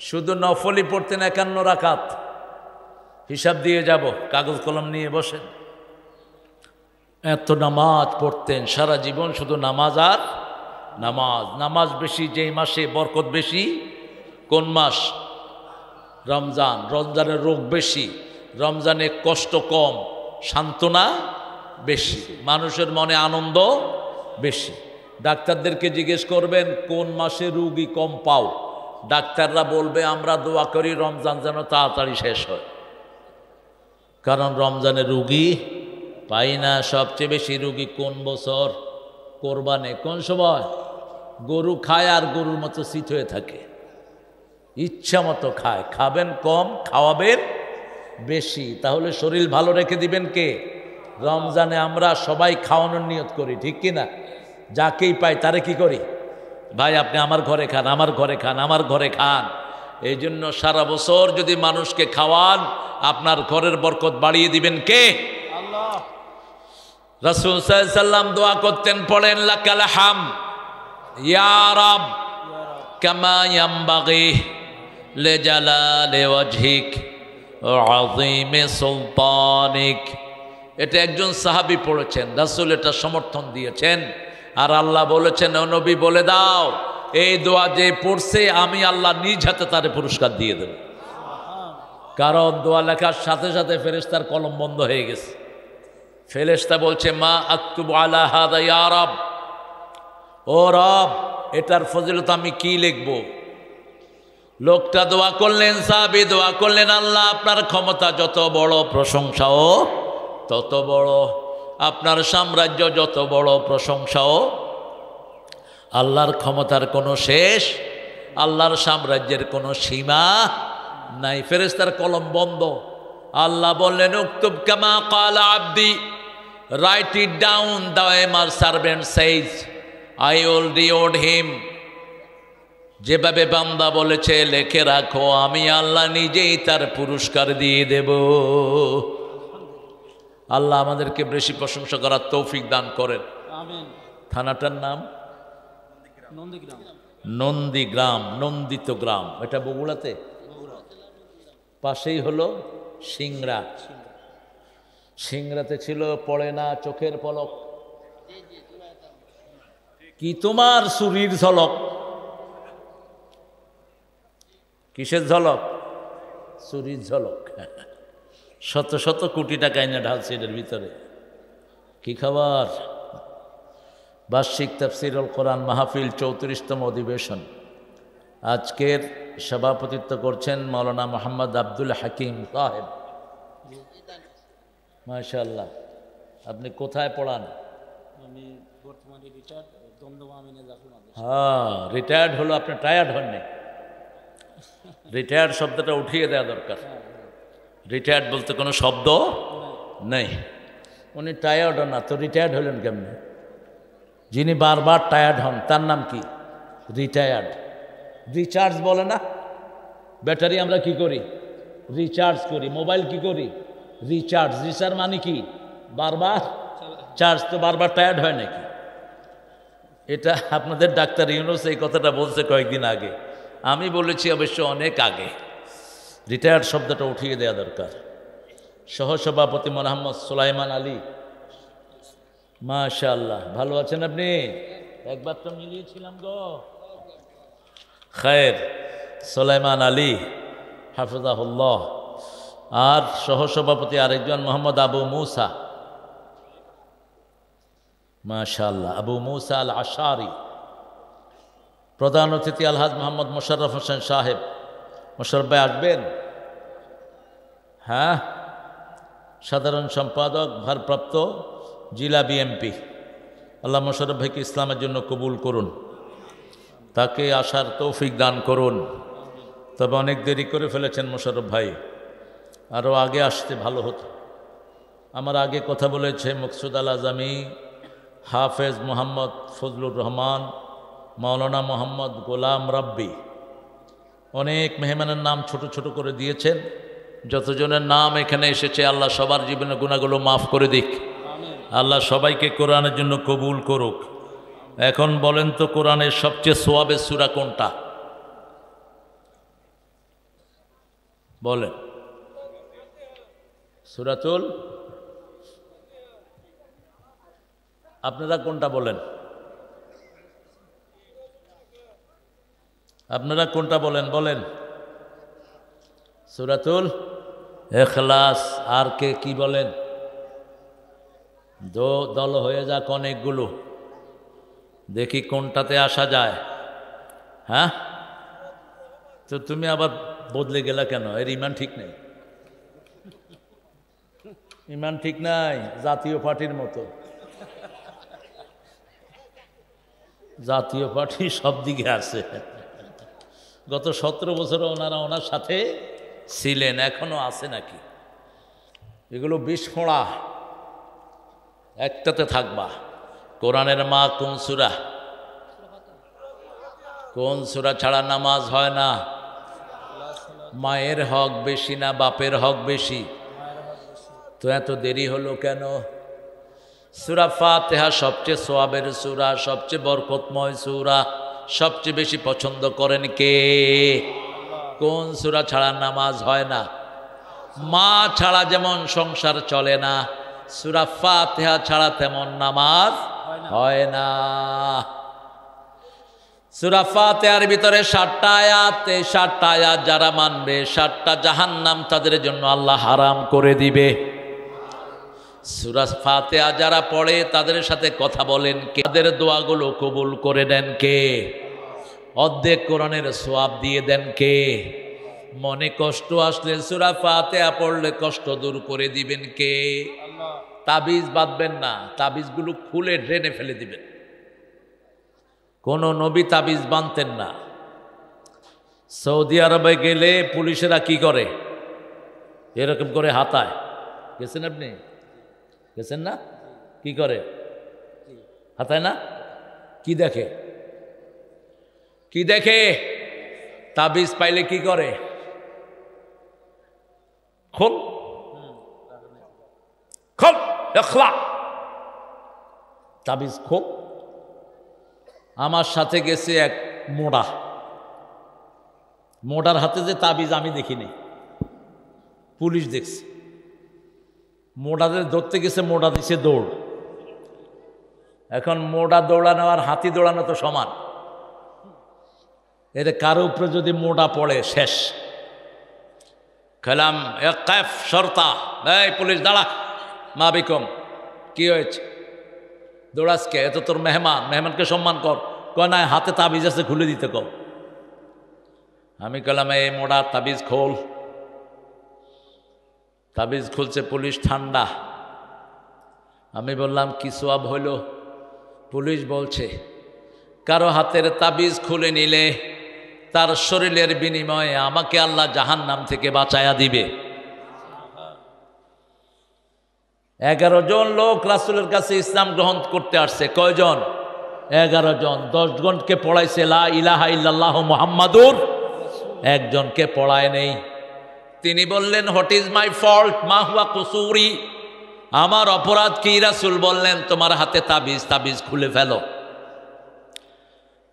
শুধু নফলই পড়তেন 51 রাকাত। হিসাব দিয়ে যাব, কাগজ কলম নিয়ে বসেন। এত নামাজ পড়তেন সারা জীবন, শুধু নামাজ আর নামাজ। নামাজ বেশি যেই মাসে বরকত বেশি কোন মাস? রমজান। রমজানের রোগ বেশি, রমজানে কষ্ট কম, সান্ত্বনা বেশি, মানুষের মনে আনন্দ বেশি। ডাক্তারদেরকে জিজ্ঞেস করবেন কোন মাসে রোগী কম পাও, ডাক্তাররা বলবে আমরা দোয়া করি রমজান যেন তাড়াতাড়ি শেষ হয়, কারণ রমজানে রোগী পাই না। সবচেয়ে বেশি রোগী কোন বছর? কোরবানে। কোন সময়? গরু খায় আর গরুর মতো শীত হয়ে থাকে, ইচ্ছা মতো খায়। খাবেন কম, খাওয়াবেন বেশি, তাহলে শরীর ভালো রেখে দিবেন কে? রমজানে আমরা সবাই খাওয়ানোর নিয়ত করি, ঠিক কি না? যাকেই পাই তারে কি করি? ভাই আপনি আমার ঘরে খান, আমার ঘরে খান, আমার ঘরে খান। এই জন্য সারা বছর যদি মানুষকে খাওয়ান, আপনার ঘরের বরকত বাড়িয়ে দিবেন কে? আল্লাহ। রাসূল সাল্লাল্লাহু আলাইহি সাল্লাম দোয়া করতেন, পড়েন লাকাল হাম ইয়া রাব কামা ইয়ামবাগি লিজালালি ওয়াজহিক ওয়া আযীমি সুলতানিক। এটা একজন সাহাবী পড়েছেন, রাসূল এটা সমর্থন দিয়েছেন। আর আল্লাহ বলেছেন, ও নবী বলে দাও এই দোয়া যে পড়ছে আমি আল্লাহ নিজ হাতে তারে পুরস্কার দিয়ে দেব। কারণ দোয়া লেখার সাথে সাথে ফেরেশতার কলম বন্ধ হয়ে গেছে। ফেরেশতা বলছে, মা আকতুবু আলা হাদা ইয়া রব, ও রব এটার ফজিলত আমি কি লিখব? লোকটা দোয়া করলেন, সাহাবী দোয়া করলেন, আল্লাহ আপনার ক্ষমতা যত বড়, প্রশংসাও তত বড়, আপনার সাম্রাজ্য যত বড়, প্রশংসাও। আল্লাহর ক্ষমতার কোনো শেষ, আল্লাহর সাম্রাজ্যের কোনো সীমা নাই। ফেরেশতার কলম বন্ধ। আল্লাহ বললেন, উকতুব কামা ক্বালা আবদি, write it down, the way my servant says, I will reward him. যেভাবে বান্দা বলেছে লেখে রাখো, আমি আল্লাহ নিজেই তার পুরস্কার দিয়ে দেব। আল্লাহ আমাদেরকে বেশি প্রশংসা করার তৌফিক দান করেন। আমিন। থানাটার নাম নন্দীগ্রাম। নন্দীগ্রাম, নন্দিত গ্রাম, এটা বগুড়াতে। পাশেই হলো সিংড়া। সিংড়াতে ছিল পড়ে না চোখের পলক, কি তোমার চুরির ঝলক। কিসের ঝলক? চুরির ঝলক। শত শত কোটি টাকা এনে ঢালছে এটার ভিতরে। কি খাবার? বার্ষিক তাফসীরুল কোরআন মাহফিল 34তম অধিবেশন। আজকের সভাপতিত্ব করছেন মাওলানা মোহাম্মদ আব্দুল হাকিম সাহেব। মাশাআল্লাহ। আপনি কোথায় পড়ান? আমি বর্তমানে রিটায়ার্ড, দমদম আমিনে জাফর মাদ্রাসা। হ্যাঁ, রিটায়ার্ড হলো, আপনি টায়ার্ড হননি। রিটায়ার্ড শব্দটা উঠিয়ে দেওয়া দরকার। রিটায়ার্ড বলতে কোনো শব্দ নেই। উনি টায়ার্ড হন না তো রিটায়ার্ড হলেন কেমনে? যিনি বারবার টায়ার্ড হন তার নাম কি? রিটায়ার্ড। রিচার্জ বলে না, ব্যাটারি আমরা কি করি? রিচার্জ করি। মোবাইল কি করি? রিচার্জ। রিচার্জ মানে কি? বারবার চার্জ। তো বারবার টায়ার্ড হয় নাকি? এটা আপনাদের ডাক্তার ইউনুস এই কথাটা বলছে কয়েকদিন আগে, আমি বলেছি অবশ্য অনেক আগে। রিটায়ার্ড শব্দটা উঠিয়ে দেওয়া দরকার। সহসভাপতি মোহাম্মদ সুলাইমান আলী, মাশাআল্লাহ। ভালো আছেন আপনি? একবার তো মিলিয়েছিলাম গো। খায়ের, সুলাইমান আলী হাফিজাহুল্লাহ। আর সহসভাপতি আরেকজন মোহাম্মদ আবু মুসা, মাশাআল্লাহ, আবু মুসা আল আশারি। প্রধান অতিথি আলহাজ মোহাম্মদ মোশাররফ হোসেন সাহেব। মোশাররফ ভাই আসবেন? হ্যাঁ। সাধারণ সম্পাদক ভারপ্রাপ্ত জেলা বিএমপি। আল্লাহ মোশাররফ ভাইকে ইসলামের জন্য কবুল করুন, তাকে আসার তৌফিক দান করুন। তবে অনেক দেরি করে ফেলেছেন মোশাররফ ভাই, আরও আগে আসতে ভালো হতো। আমার আগে কথা বলেছে মকসুদ আল আজমি, হাফেজ মোহাম্মদ ফজলুর রহমান, মাওলানা মোহাম্মদ গোলাম রাব্বি। অনেক মেহমানের নাম ছোট ছোট করে দিয়েছেন। যতজনের নাম এখানে এসেছে আল্লাহ সবার জীবনে গুনাহগুলো মাফ করে দিক। আল্লাহ সবাইকে কোরআনের জন্য কবুল করুক। এখন বলেন তো কোরআনের সবচেয়ে সোয়াবের সূরা কোনটা? বলেন। সূরাতুল, আপনারা কোনটা বলেন? আপনারা কোনটা বলেন বলেন? সূরাতুল ইখলাস। আর কে কি বলেন? দল হয়ে যাক অনেকগুলো, দেখি কোনটাতে আসা যায়। হ্যাঁ, তো তুমি আবার বদলে গেলা কেন? এর ইমান ঠিক নেই, ইমান ঠিক নাই। জাতীয় পার্টির মতো, জাতীয় পার্টি সব দিকে আছে। গত 17 বছর ওনারা ওনার সাথে ছিলেন, এখনো আছে নাকি? এগুলো বিস্ফোড়া, একটাতে থাকবা। কোরআনের মা কোন সূরা? কোন সূরা ছাড়া নামাজ হয় না? মায়ের হক বেশি না বাপের হক বেশি? তো এত দেরি হলো কেন? সূরা ফাতিহা সবচেয়ে সোয়াবের সূরা, সবচেয়ে বরকতময় সূরা, সবচেয়ে বেশি পছন্দ করেন কে? কোন সূরা ছাড়া নামাজ হয় না? মা ছাড়া যেমন সংসার চলে না, সূরা ফাতিহা ছাড়া তেমন নামাজ হয় না। সূরা ফাতিহার ভিতরে 7টা আয়াত, এই 7টা আয়াত যারা মানবে 7টা জাহান্নাম তাদের জন্য আল্লাহ হারাম করে দিবে। সূরা ফাতিহা যারা পড়ে তাদের সাথে কথা বলেন কে? তাদের দোয়াগুলো কবুল করে দেন কে? অর্ধেক কোরআনের সওয়াব দিয়ে দেন কে? মনে কষ্ট আসলে সূরা ফাতিহা পড়লে কষ্ট দূর করে দিবেন কে? তাবিজ বাঁধবেন না, তাবিজগুলো খুলে ড্রেনে ফেলে দিবেন। কোন নবী তাবিজ বাঁধতেন না। সৌদি আরবে গেলে পুলিশেরা কি করে? এরকম করে হাতায়। গেছেন আপনি? গেছেন না? কি করে? হাতায় না? কি দেখে? কি দেখে? তাবিজ পাইলে কি করে? খোল খোল, ইখলা, তাবিজ খোল। আমার সাথে গেছে এক মোড়া, মোড়ার হাতে যে তাবিজ আমি দেখিনি, পুলিশ দেখছে। মোড়াদের ধরতে গেছে, মোড়া দিছে দৌড়। এখন মোড়া দৌড়ানো আর হাতি দৌড়ানো তো সমান। এর কারো উপরে যদি মোড়া পড়ে শেষ। খেলাম এক সরতা, এই পুলিশ দাঁড়া, মা বিকম, কি হয়েছে? দৌড়াসকে? এত তোর মেহমান, মেহমানকে সম্মান কর। কয় না, হাতে তাবিজ আছে, খুলে দিতে কও। আমি কলাম এই মোড়া তাবিজ খোল। তাবিজ খুলছে, পুলিশ ঠান্ডা। আমি বললাম কি সওয়াব হইল? পুলিশ বলছে কারো হাতের তাবিজ খুলে নিলে তার শরীরের বিনিময়ে আমাকে আল্লাহ জাহান্নাম থেকে বাঁচায়া দিবে। 11 জন লোক রাসূলের কাছে ইসলাম গ্রহণ করতে আসছে। কয়জন? 11 জন। 10 জনকে পড়াইছে লা ইলাহা ইল্লাল্লাহ মুহাম্মাদুর, একজনকে পড়ায় নেই। তিনি বললেন হোয়াট ইজ মাই ফল্ট, মা হুয়া কুসুরি, আমার অপরাধ কি? রাসূল বললেন তোমার হাতে তাবিজ, তাবিজ খুলে ফেলো।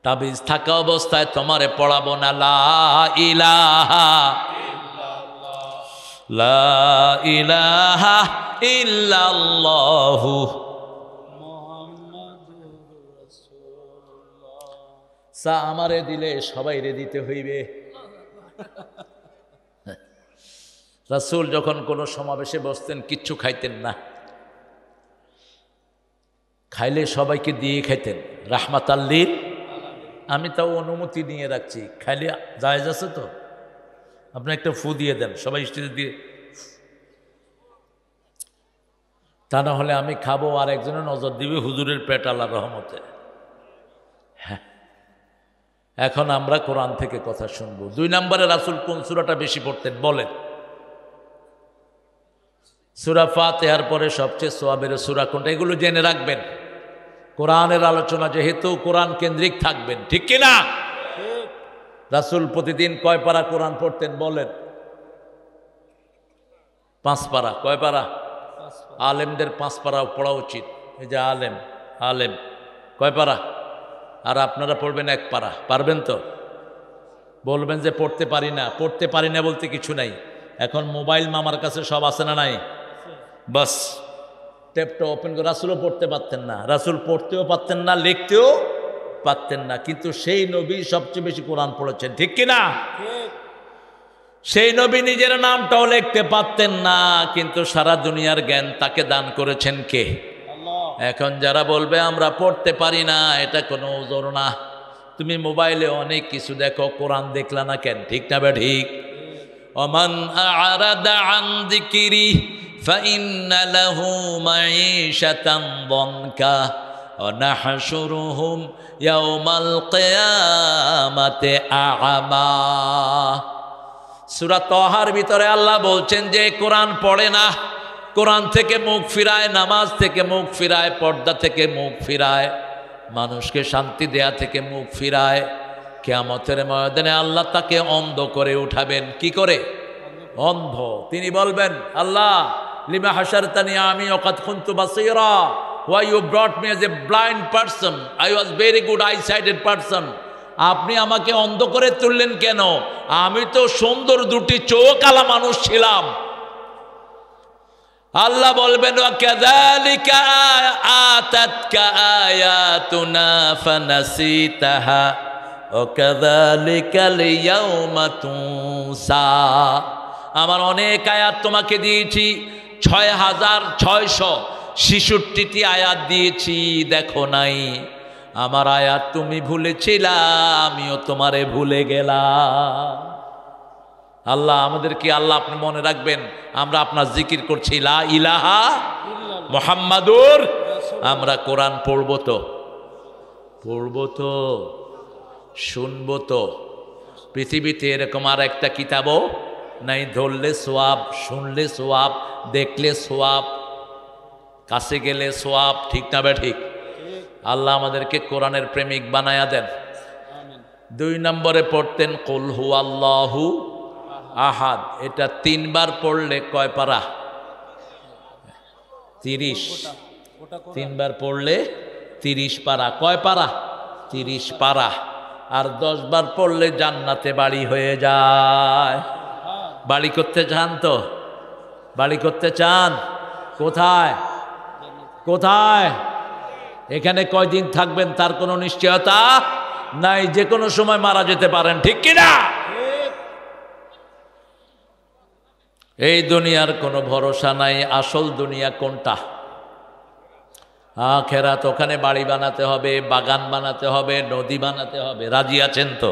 তাবিজ থাকা অবস্থায় তোমারে পড়াবো না লা ইলাহা লা ইলাহা ইল্লাল্লাহু সা আমারে দিলে সবাই রে দিতে হইবে। রাসূল যখন কোনো সমাবেশে বসতেন কিচ্ছু খাইতেন না, খাইলে সবাইকে দিয়ে খাইতেন রাহমাতাল লিল। আমি তাও অনুমতি নিয়ে রাখছি, খাইলে জায়েজ আছে তো? আপনি একটা ফু দিয়ে দেন, সবাই স্টেজে দিয়ে। তা না হলে আমি খাবো আর একজনের নজর দিবে, হুজুরের পেট আল্লাহর রহমতে। হ্যাঁ, এখন আমরা কোরআন থেকে কথা শুনবো। 2 নম্বরে রাসূল কোন সূরাটা বেশি পড়তেন বলেন? সূরা ফাতিহার পরে সবচেয়ে সওয়াবের সূরা কোনটা? এগুলো জেনে রাখবেন। কোরআনের আলোচনা যেহেতু কোরআন কেন্দ্রিক থাকবেন, ঠিক কিনা? রাসূল প্রতিদিন কয় পারা কোরআন পড়তেন বলেন? 5 পারা। কয় পারা? আলেমদের 5 পারা পড়া উচিত। এই যে আলেম, আলেম কয় পারা? আর আপনারা পড়বেন 1 পারা। পারবেন তো? বলবেন যে পড়তে পারি না। পড়তে পারি না বলতে কিছু নাই। এখন মোবাইল মামার কাছে সব আছে না নাই? বাস ট্যাপটা ওপেন করে। রাসূলও পড়তে পারতেন না, রাসূল পড়তেও পারতেন না, লিখতেও পারতেন না, কিন্তু সেই নবী সবচেয়ে বেশি কোরআন পড়েছেন, ঠিক কিনা? সেই নবী নিজের নামটাও লিখতে পারতেন না, কিন্তু সারা দুনিয়ার জ্ঞান তাকে দান করেছেন কে? এখন যারা বলবে আমরা পড়তে পারি না, এটা কোনো ওজোর না। তুমি মোবাইলে অনেক কিছু দেখো, কোরআন দেখলা না কেন? ঠিক না বে ঠিক? ওমান আরাদা আন যিকরি ফাইন্না লাহু মাঈশাতান দনকা ওয়া নাহশুরুহুম ইয়াওমাল কিয়ামাতি আ'মা। সূরা তাহার ভিতরে আল্লাহ বলছেন যে কোরআন পড়ে না, কোরআন থেকে মুখ ফিরায়, নামাজ থেকে মুখ ফিরায়, পর্দা থেকে মুখ ফিরায়, মানুষকে শান্তি দেয়া থেকে মুখ ফিরায়, কিয়ামতের ময়দানে আল্লাহ তাকে অন্ধ করে উঠাবেন। কি করে? অন্ধ। তিনি বলবেন, আল্লাহ লিমা হাশারতানি আমি ওয়াকাদ কুনতু বাসীরা, why you brought me as a blind person, I was very good eye-sighted person, আপনি আমাকে অন্ধ করে তুললেন কেন? আমি তো সুন্দর দুটি চোখ আলা মানুষ ছিলাম। আল্লাহ বলবেন, ওয়াকাযালিকা আতাতকা আয়াতুনা ফানাসিতাহা ওয়াকাযালিকাল ইয়াওমা তুনসা। আমার অনেক আয়াত তোমাকে দিয়েছি, 6666টি আয়াত দিয়েছি, দেখো নাই। আমার আয়াত তুমি ভুলেছিলা, আমিও তোমারে ভুলে গেলাম। আল্লাহ আমাদেরকে, আল্লাহ আপনি মনে রাখবেন, আমরা আপনার জিকির করছি লা ইলাহা মুহাম্মাদুর। আমরা কোরআন পড়বো তো, পড়বো তো, শুনবো তো। পৃথিবীতে এরকম আর একটা কিতাবও নাই, ধরলে সোয়াব, শুনলে সোয়াব, দেখলে সোয়াব, কাছে গেলে সোয়াব, ঠিক না বে ঠিক? আল্লাহ আমাদেরকে কোরআনের প্রেমিক বানায়া দেন। 2 নম্বরে পড়তেন কুল হুয়াল্লাহু আহাদ। এটা 3 বার পড়লে কয় পারা? 30। 3 বার পড়লে 30 পারা। কয় পারা? 30 পারা। আর 10 বার পড়লে জান্নাতে বাড়ি হয়ে যায়। বাড়ি করতে চান তো? বাড়ি করতে চান? কোথায়? কোথায়? এখানে কয়দিন থাকবেন তার কোনো নিশ্চয়তা নাই, যে কোনো সময় মারা যেতে পারেন, ঠিক কিনা? এই দুনিয়ার কোনো ভরসা নাই। আসল দুনিয়া কোনটা? আখিরাত। ওখানে বাড়ি বানাতে হবে, বাগান বানাতে হবে, নদী বানাতে হবে। রাজি আছেন তো?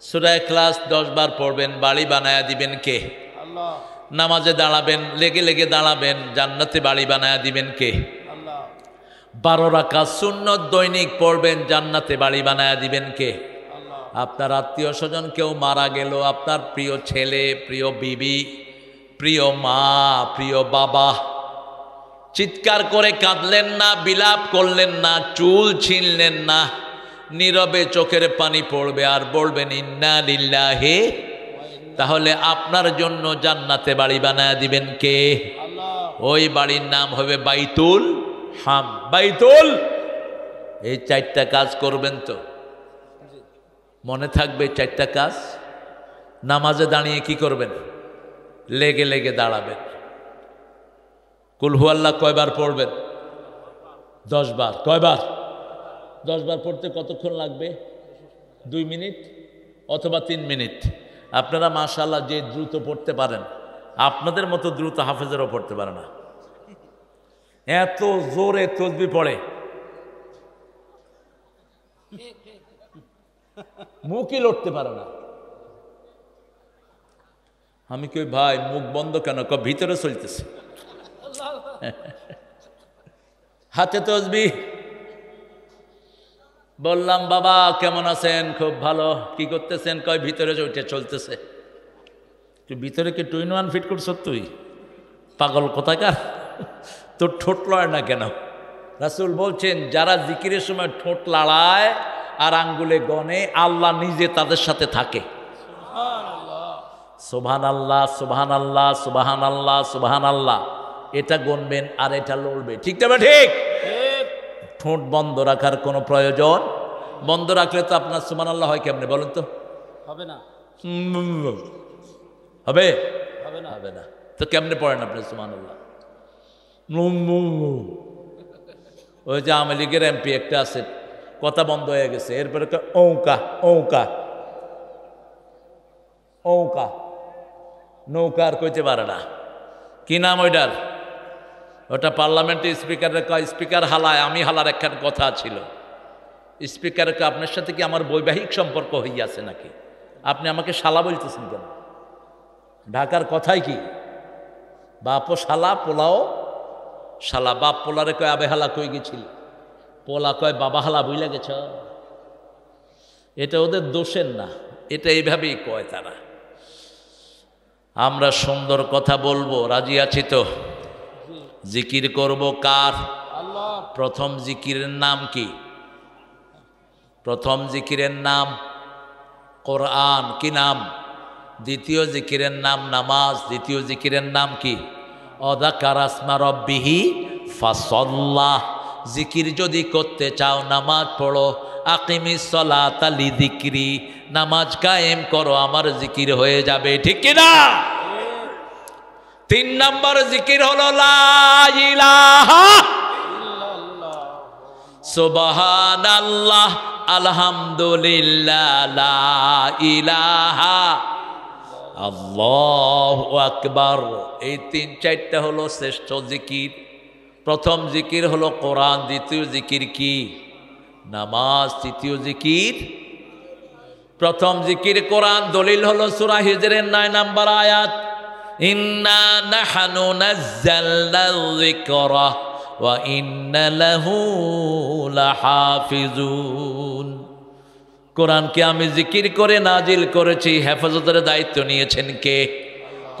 সূরা ইখলাস 10 বার পড়বেন, বাড়ি বানায়া দিবেন কে? আল্লাহ। নামাজে দাঁড়াবেন, লেগে লেগে দাঁড়াবেন, জান্নাতে বাড়ি বানায়া দিবেন কে? আল্লাহ। 12 রাকাত সুন্নত দৈনিক পড়বেন, জান্নাতে বাড়ি বানায়া দিবেন কে? আল্লাহ। আপনার আত্মীয় স্বজন কেউ মারা গেল, আপনার প্রিয় ছেলে, প্রিয় বিবি, প্রিয় মা, প্রিয় বাবা, চিৎকার করে কাঁদলেন না, বিলাপ করলেন না, চুল ছিঁড়লেন না, নীরবে চোখের পানি পড়বে আর বলবেন ইন্না লিল্লাহি। তাহলে আপনার জন্য জান্নাতে বাড়ি বানায় দিবেন কে? আল্লাহ। ওই বাড়ির নাম হবে বাইতুল হাম। বাইতুল। এই 4টা কাজ করবেন তো? মনে থাকবে 4টা কাজ? নামাজে দাঁড়িয়ে কি করবেন? লেগে লেগে দাঁড়াবেন। কুল হুয়াল্লাহ কয়বার পড়বেন? 10 বার। কয়বার? 10 বার পড়তে কতক্ষণ লাগবে? 2 মিনিট অথবা 3 মিনিট। আপনারা মাশাআল্লাহ যে দ্রুত পড়তে পারেন, আপনাদের মতো দ্রুত হাফেজেরও পড়তে পারে না। এত জোরে তসবিহ পড়ে, মুখই লড়তে পারে না। আমি কই ভাই মুখ বন্ধ কেন? ভিতরে চলতেছে। হাতে তসবিহ। বললাম বাবা কেমন আছেন? খুব ভালো। কি করতেছেন? কয় ভিতরে ওইটা চলতেছে। তুই ভিতরে কি 2 in 1 ফিট করছ? তুই পাগল কোথাকার? তোর ঠোঁট লড়ে না কেন? রাসূল বলছেন যারা জিকিরের সময় ঠোঁট লাড়ায় আর আঙ্গুলে গনে, আল্লাহ নিজে তাদের সাথে থাকে। সুবহানাল্লাহ, সুবহানাল্লাহ, সুবহানাল্লাহ, সুবহানাল্লাহ। এটা গনবেন আর এটা লড়বে, ঠিক না? ঠিক। ঠোঁট বন্ধ রাখার কোনো প্রয়োজন? বন্ধ রাখলে তো আপনার সুবহানাল্লাহ হয় কেমনে বলেন তো? হবে না। হবে? হবে না। হবে না তো কেমনে পড়েন আপনি সুবহানাল্লাহ? ওই যে আওয়ামী লীগের এমপি একটা আছে, কথা বন্ধ হয়ে গেছে। এরপরে ঔকা ঔকা ঔকা, নৌকা আর কইতে পারে না। কি নাম ওইটার? ওটা পার্লামেন্টে স্পিকারের কয়, স্পিকার হালায়, আমি হালার একখান কথা ছিল। স্পিকারের কয়, আপনার সাথে কি আমার বৈবাহিক সম্পর্ক হইয়াছে নাকি? আপনি আমাকে শালা বলতেছেন কেন? ঢাকার কথাই কি? বাপও শালা, পোলাও শালা। বাপ পোলারে কয় আবে হালা কই গেছিল, পোলা কয় বাবা হালা বইলা গেছ। এটা ওদের দোষের না, এটা এইভাবেই কয় তারা। আমরা সুন্দর কথা বলবো, রাজি আছি তো? জিকির করব কার? প্রথম জিকিরের নাম কি? প্রথম জিকিরের নাম কোরআন। কি নাম? দ্বিতীয় জিকিরের নাম নামাজ। দ্বিতীয় জিকিরের নাম কি? অযাকারা আসমা রাব্বিহি ফাসাল্লাহ। জিকির যদি করতে চাও নামাজ পড়ো। আকিমিস সালাতা লিযিকরি, নামাজ কায়েম করো, আমার জিকির হয়ে যাবে। ঠিক কি না? 3 নম্বর জিকির হলো লা ইলাহা ইল্লাল্লাহ, সুবহানাল্লাহ, আলহামদুলিল্লাহ, লা ইলাহা আল্লাহু আকবার। এই 3-4টা হলো শ্রেষ্ঠ জিকির। প্রথম জিকির হলো কোরআন। দ্বিতীয় জিকির কি? নামাজ। তৃতীয় জিকির, প্রথম জিকির কোরআন। দলিল হলো সূরা হিজরের 9 নম্বর আয়াত, ইন্না নাহনু নাযালনা যিকরা ওয়া ইন্না লাহু লাহাফিজুন। কোরআনকে আমি জিকির করে নাজিল করেছি, হেফাজতের দায়িত্ব নিয়েছেন কে?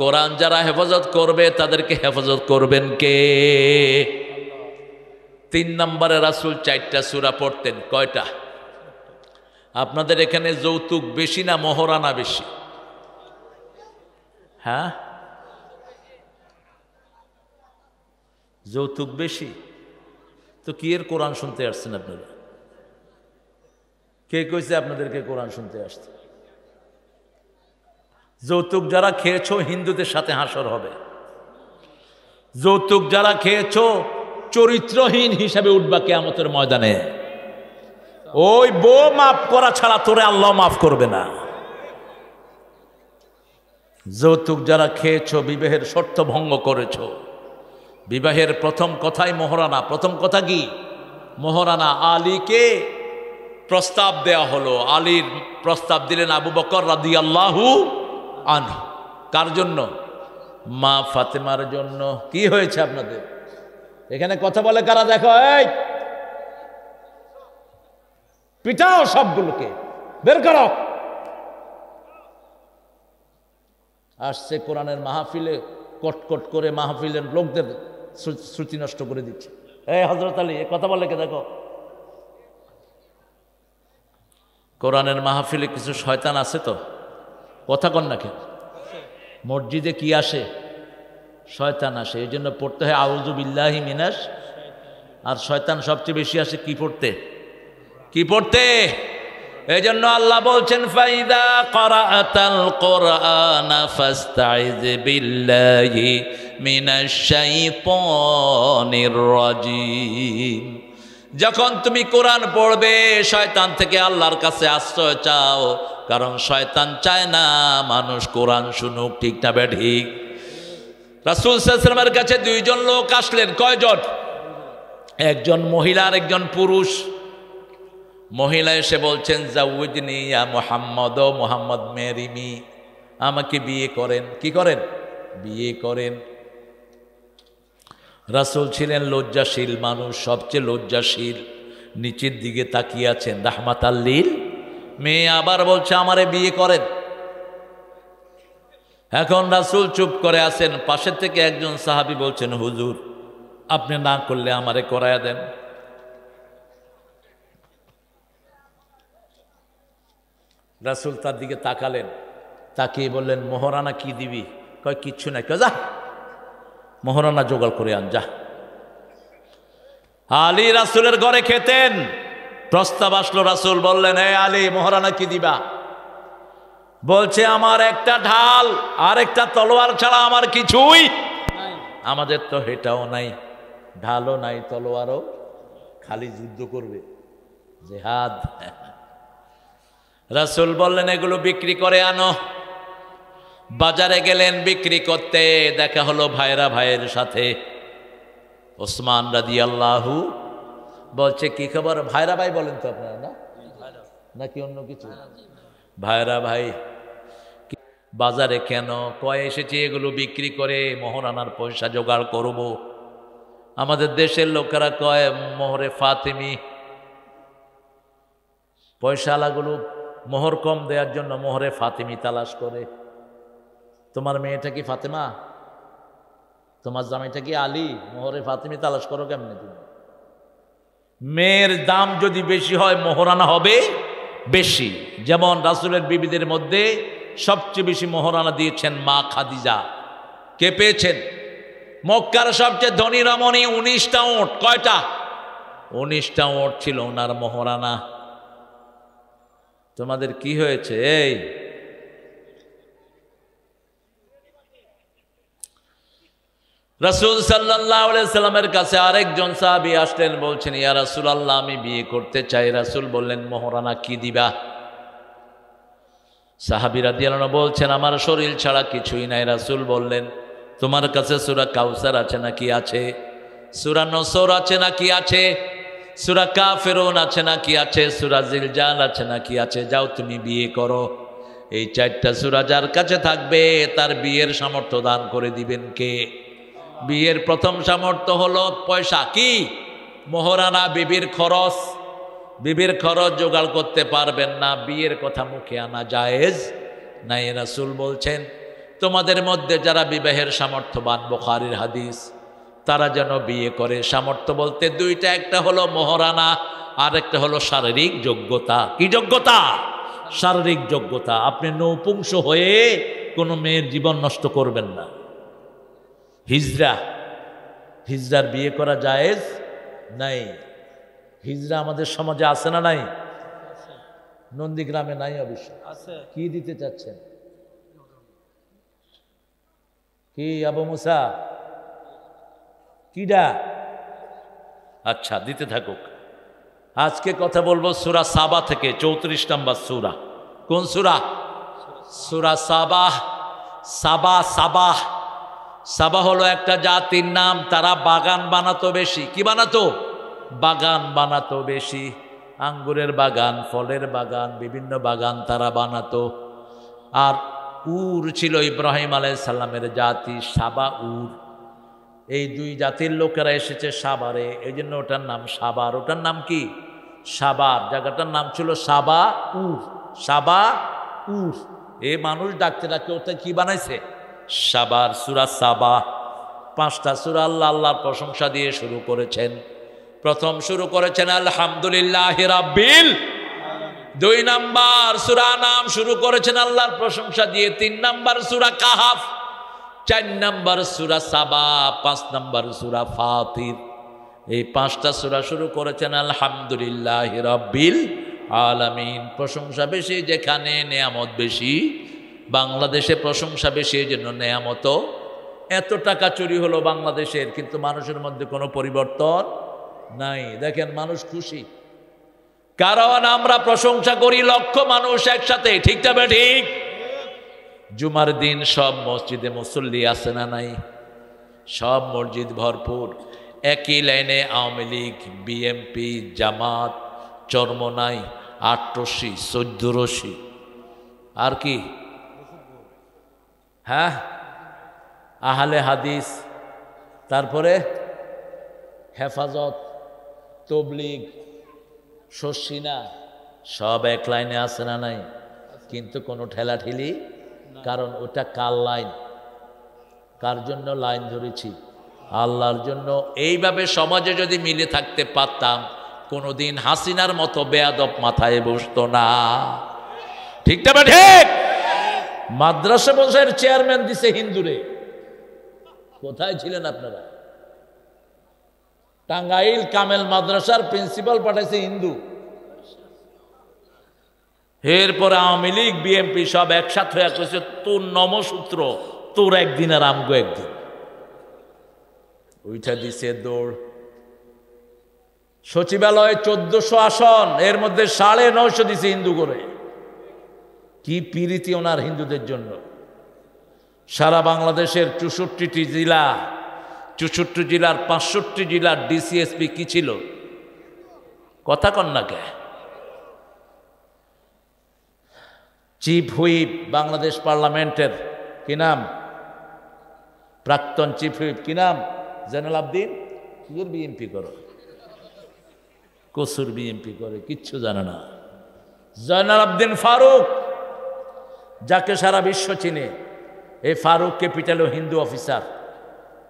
কোরআন যারা হেফাজত করবে তাদেরকে হেফাজত করবেন কে? 3 নম্বরে রাসূল 4টা সূরা পড়তেন। কয়টা? আপনাদের এখানে যৌতুক বেশি না মোহরানা বেশি? হ্যাঁ, যৌতুক বেশি। তো কি এর কোরআন শুনতে আসছেন আপনারা? কে কইছে আপনাদেরকে কোরআন শুনতে আসছে? যৌতুক যারা খেয়েছো হিন্দুদের সাথে হাসর হবে। যৌতুক যারা খেয়েছো চরিত্রহীন হিসাবে উঠবা কিয়ামতের ময়দানে। ওই বউ মাফ করা ছাড়া তোরে আল্লাহ মাফ করবে না। যৌতুক যারা খেয়েছো, বিবাহের শর্ত ভঙ্গ করেছো। বিবাহের প্রথম কথাই মোহরানা। প্রথম কথা কি? মোহরানা। আলীকে প্রস্তাব দেয়া হলো। আলীর প্রস্তাব দিলেন আবু বকর রাদিয়াল্লাহু আনহু। কার জন্য? মা ফাতেমার জন্য। কি হয়েছে আপনাদের এখানে? কথা বলে কারা? দেখো, এই পিটাও সবগুলোকে, বের করো। আসছে কোরআনের মাহফিলে, কটকট করে মাহফিলের লোকদের শ্রুতি নষ্ট করে দিচ্ছে। এই হযরত আলী, এ কথা বলে কে? দেখো, কোরআনের মাহফিলে কিছু শয়তান আছে তো, কথা কন না কেন? মসজিদে কি আসে? শয়তান আসে। এই জন্য পড়তে হয় আউযু বিল্লাহি মিনাশ। আর শয়তান সবচেয়ে বেশি আসে কি পড়তে? কি পড়তে? এই জন্য আল্লাহ বলছেন, ফাইদা ক্বরাআতাল কুরআনা ফাস্তাইয বিল্লাহি মিনাশ শাইতানির রাজিম। যখন তুমি কোরআন পড়বে শয়তান থেকে আল্লাহর কাছে আশ্রয় চাও, কারণ শয়তান চায় না মানুষ কোরআন শুনুক। ঠিক না বেঠিক? রাসূল সাল্লাল্লাহু আলাইহি ওয়াসাল্লামের কাছে 2 জন লোক আসলেন। কয়জন? একজন মহিলা আর একজন পুরুষ। মহিলা এসে বলছেন, জাউজনি ইয়া মুহাম্মদ, ও মুহাম্মদ মেরিমি, আমাকে বিয়ে করেন। কি করেন? বিয়ে করেন। রাসূল ছিলেন লজ্জাশীল মানুষ, সবচেয়ে লজ্জাশীল। নিচের দিকে তাকিয়ে আছেন রাহমাতাল লিল। মেয়ে আবার বলছে আমারে বিয়ে করেন। এখন রাসূল চুপ করে আছেন। পাশের থেকে একজন সাহাবী বলছেন, হুজুর আপনি না করলে আমারে করায়া দেন। রাসূল তার দিকে তাকালেন, তাকিয়ে বললেন, মোহরানা কি দিবি? কয় কিচ্ছু নাই। কয় যা মোহরানা জোগাড় করে আন, যা। আলী রাসূলের ঘরে খেতেন। প্রস্তাব আসলো, রাসূল বললেন, হে আলী মোহরানা কি দিবা? বলছে, আমার একটা ঢাল আর একটা তলোয়ার ছাড়া আমার কিছুই। আমাদের তো হেটাও নাই, ঢালও নাই, তলোয়ারও, খালি যুদ্ধ করবে। জিহাদ। রাসূল বললেন এগুলো বিক্রি করে আনো। বাজারে গেলেন বিক্রি করতে, দেখা হলো ভাইরা ভাইয়ের সাথে। ওসমান রাদিয়াল্লাহু বলছে কি খবর? ভাইরা ভাই বলেন তো আপনারা, না নাকি অন্য কিছু? ভাইরা ভাই বাজারে কেন? কয় এসেছি এগুলো বিক্রি করে মোহরানার পয়সা জোগাড় করব। আমাদের দেশের লোকেরা কয় মোহরে ফাতেমি, পয়সালাগুলো মোহর কম দেওয়ার জন্য মোহরে ফাতেমি তালাশ করে। তোমার মেয়েটা কি ফাতেমা? তোমার জামাইটা কি আলী? মোহরে ফাতেমি তালাশ করো কেমনে তুমি? মেয়ের দাম যদি বেশি হয় মোহরানা হবে বেশি। যেমন রাসূলের বিবিদের মধ্যে সবচেয়ে বেশি মোহরানা দিয়েছেন মা খাদিজা। কে পেয়েছেন? মক্কার সবচেয়ে ধনী রমণী। 19টা ওট। কয়টা? 19টা ওট ছিল ওনার মোহরানা। তোমাদের কি হয়েছে? এই রাসূল সাল্লাল্লাহু আলাইহি সাল্লামের কাছে আরেকজন সাহাবী আসলেন, বলছেন ইয়া রাসূলুল্লাহ আমি বিয়ে করতে চাই। রাসূল বললেন মোহরানা কি দিবা? সাহাবী রাদিয়াল্লাহু আনহু বলছেন আমার শরীর ছাড়া কিছুই নাই। রাসূল বললেন তোমার কাছে সূরা কাউসার আছে নাকি? আছে। সূরা নসর আছে নাকি? আছে। সূরা কাফিরুন আছে নাকি? আছে। সূরা জিলজাল আছে নাকি? আছে। যাও তুমি বিয়ে করো। এই 4টা সূরা যার কাছে থাকবে তার বিয়ের সামর্থ্য দান করে দিবেন কে? বিয়ের প্রথম সামর্থ্য হলো পয়সা। কি? মোহরানা, বিবির খরচ। বিবির খরচ জোগাড় করতে পারবেন না, বিয়ের কথা মুখে আনা জায়েজ নাই। রাসূল বলছেন তোমাদের মধ্যে যারা বিবাহের সামর্থ্যবান, বুখারীর হাদিস, তারা যেন বিয়ে করে। সামর্থ্য বলতে দুইটা, একটা হলো মোহরানা আর একটা হলো শারীরিক যোগ্যতা। কি যোগ্যতা? শারীরিক যোগ্যতা। আপনি নৌপুংস হয়ে কোনো মেয়ের জীবন নষ্ট করবেন না। হিজড়ার বিয়ে করা জায়েজ নাই। হিজড়া আমাদের সমাজে আছে না নাই? নন্দীগ্রামে নাই অবশ্য। কি দিতে চাচ্ছেন? কি আবু মুসা? কিডা? আচ্ছা দিতে থাকুক। আজকে কথা বলবো সূরা সাবা থেকে, 34 নম্বর সূরা। কোন সূরা? সূরা সাবা। সাবাহ সাবা হলো একটা জাতির নাম। তারা বাগান বানাতো বেশি। কি বানাতো? বাগান বানাতো বেশি। আঙ্গুরের বাগান, ফলের বাগান, বিভিন্ন বাগান তারা বানাতো। আর উর ছিল ইব্রাহিম আলাইহিস সালামের জাতি, সাবা উর। এই দুই জাতির লোকেরা এসেছে সাবারে, এই জন্য ওটার নাম সাবার। ওটার নাম কি? সাবার। জায়গাটার নাম ছিল সাবা উর। সাবা উর। এই মানুষ ডাকতে ডাকতে ওটা কি বানাইছে? সাবার। সূরা সাবা। 5টা সূরা আল্লাহর প্রশংসা দিয়ে শুরু করেছেন। প্রথম শুরু করেছেন আলহামদুলিল্লাহি রাব্বিল। 2 নাম্বার সূরা নাম শুরু করেছেন আল্লাহর প্রশংসা দিয়ে। 3 নাম্বার সূরা কাহাফ। 4 নাম্বার সূরা সাবা। 5 নাম্বার সূরা ফাতির। এই 5টা সূরা শুরু করেছেন আলহামদুলিল্লাহি রাব্বিল আলামিন। প্রশংসা বেশি যেখানে নেয়ামত বেশি। বাংলাদেশে প্রশংসা বেশি, এই জন্য নেয়ামত। এত টাকা চুরি হলো বাংলাদেশের, কিন্তু মানুষের মধ্যে কোনো পরিবর্তন নাই। দেখেন মানুষ খুশি, কারণ আমরা প্রশংসা করি লক্ষ মানুষ একসাথে। ঠিকটা বে ঠিক? জুমার দিন সব মসজিদে মুসল্লি আছে না নাই? সব মসজিদ ভরপুর। একই লাইনে আওয়ামী লীগ, বিএমপি, জামাত, চরমনাই, ৮রশি, ১৪রশি, আর কি? হ্যাঁ, আহলে হাদিস, তারপরে হেফাজত, তবলিগ, শর্ষিনা, সব এক লাইনে আছে না নাই? কিন্তু কোনো ঠেলাঠেলি, কারণ ওটা কার লাইন? কার জন্য লাইন ধরেছি? আল্লাহর জন্য। এইভাবে সমাজে যদি মিলে থাকতে পারতাম, কোনোদিন হাসিনার মতো বেয়াদব মাথায় বসতো না। ঠিকটা বা ঠিক? মাদ্রাসা বসার চেয়ারম্যান দিছে হিন্দুরে। কোথায় ছিলেন আপনারা? টাঙ্গাইল কামেল মাদ্রাসার প্রিন্সিপাল পাঠাইছে হিন্দু। এরপরে আওয়ামী লীগ, বিএনপি সব একসাথে হয়ে কইছে তোর নমসূত্র, তোর একদিন আর আমগো একদিন। ওইটা দিছে দৌড়। সচিবালয়ে 1400 আসন, এর মধ্যে 950 দিছে হিন্দু করে। কি পীড়িতি ওনার হিন্দুদের জন্য। সারা বাংলাদেশের 64টি জেলা, 64 জেলার 65 জেলার ডিসিএসপি কি ছিল? কথা কন না কে? চিফ হুইপ বাংলাদেশ পার্লামেন্টের কি নাম? প্রাক্তন চিফ হুইপ কি নাম? জয়নাল আবদিন। কির বিএমপি করো, কসুর বিএমপি করে, কিচ্ছু জানে না। জয়নাল আবদিন ফারুক, যাকে সারা বিশ্ব চিনে, এই ফারুক ক্যাপিটালও হিন্দু অফিসার,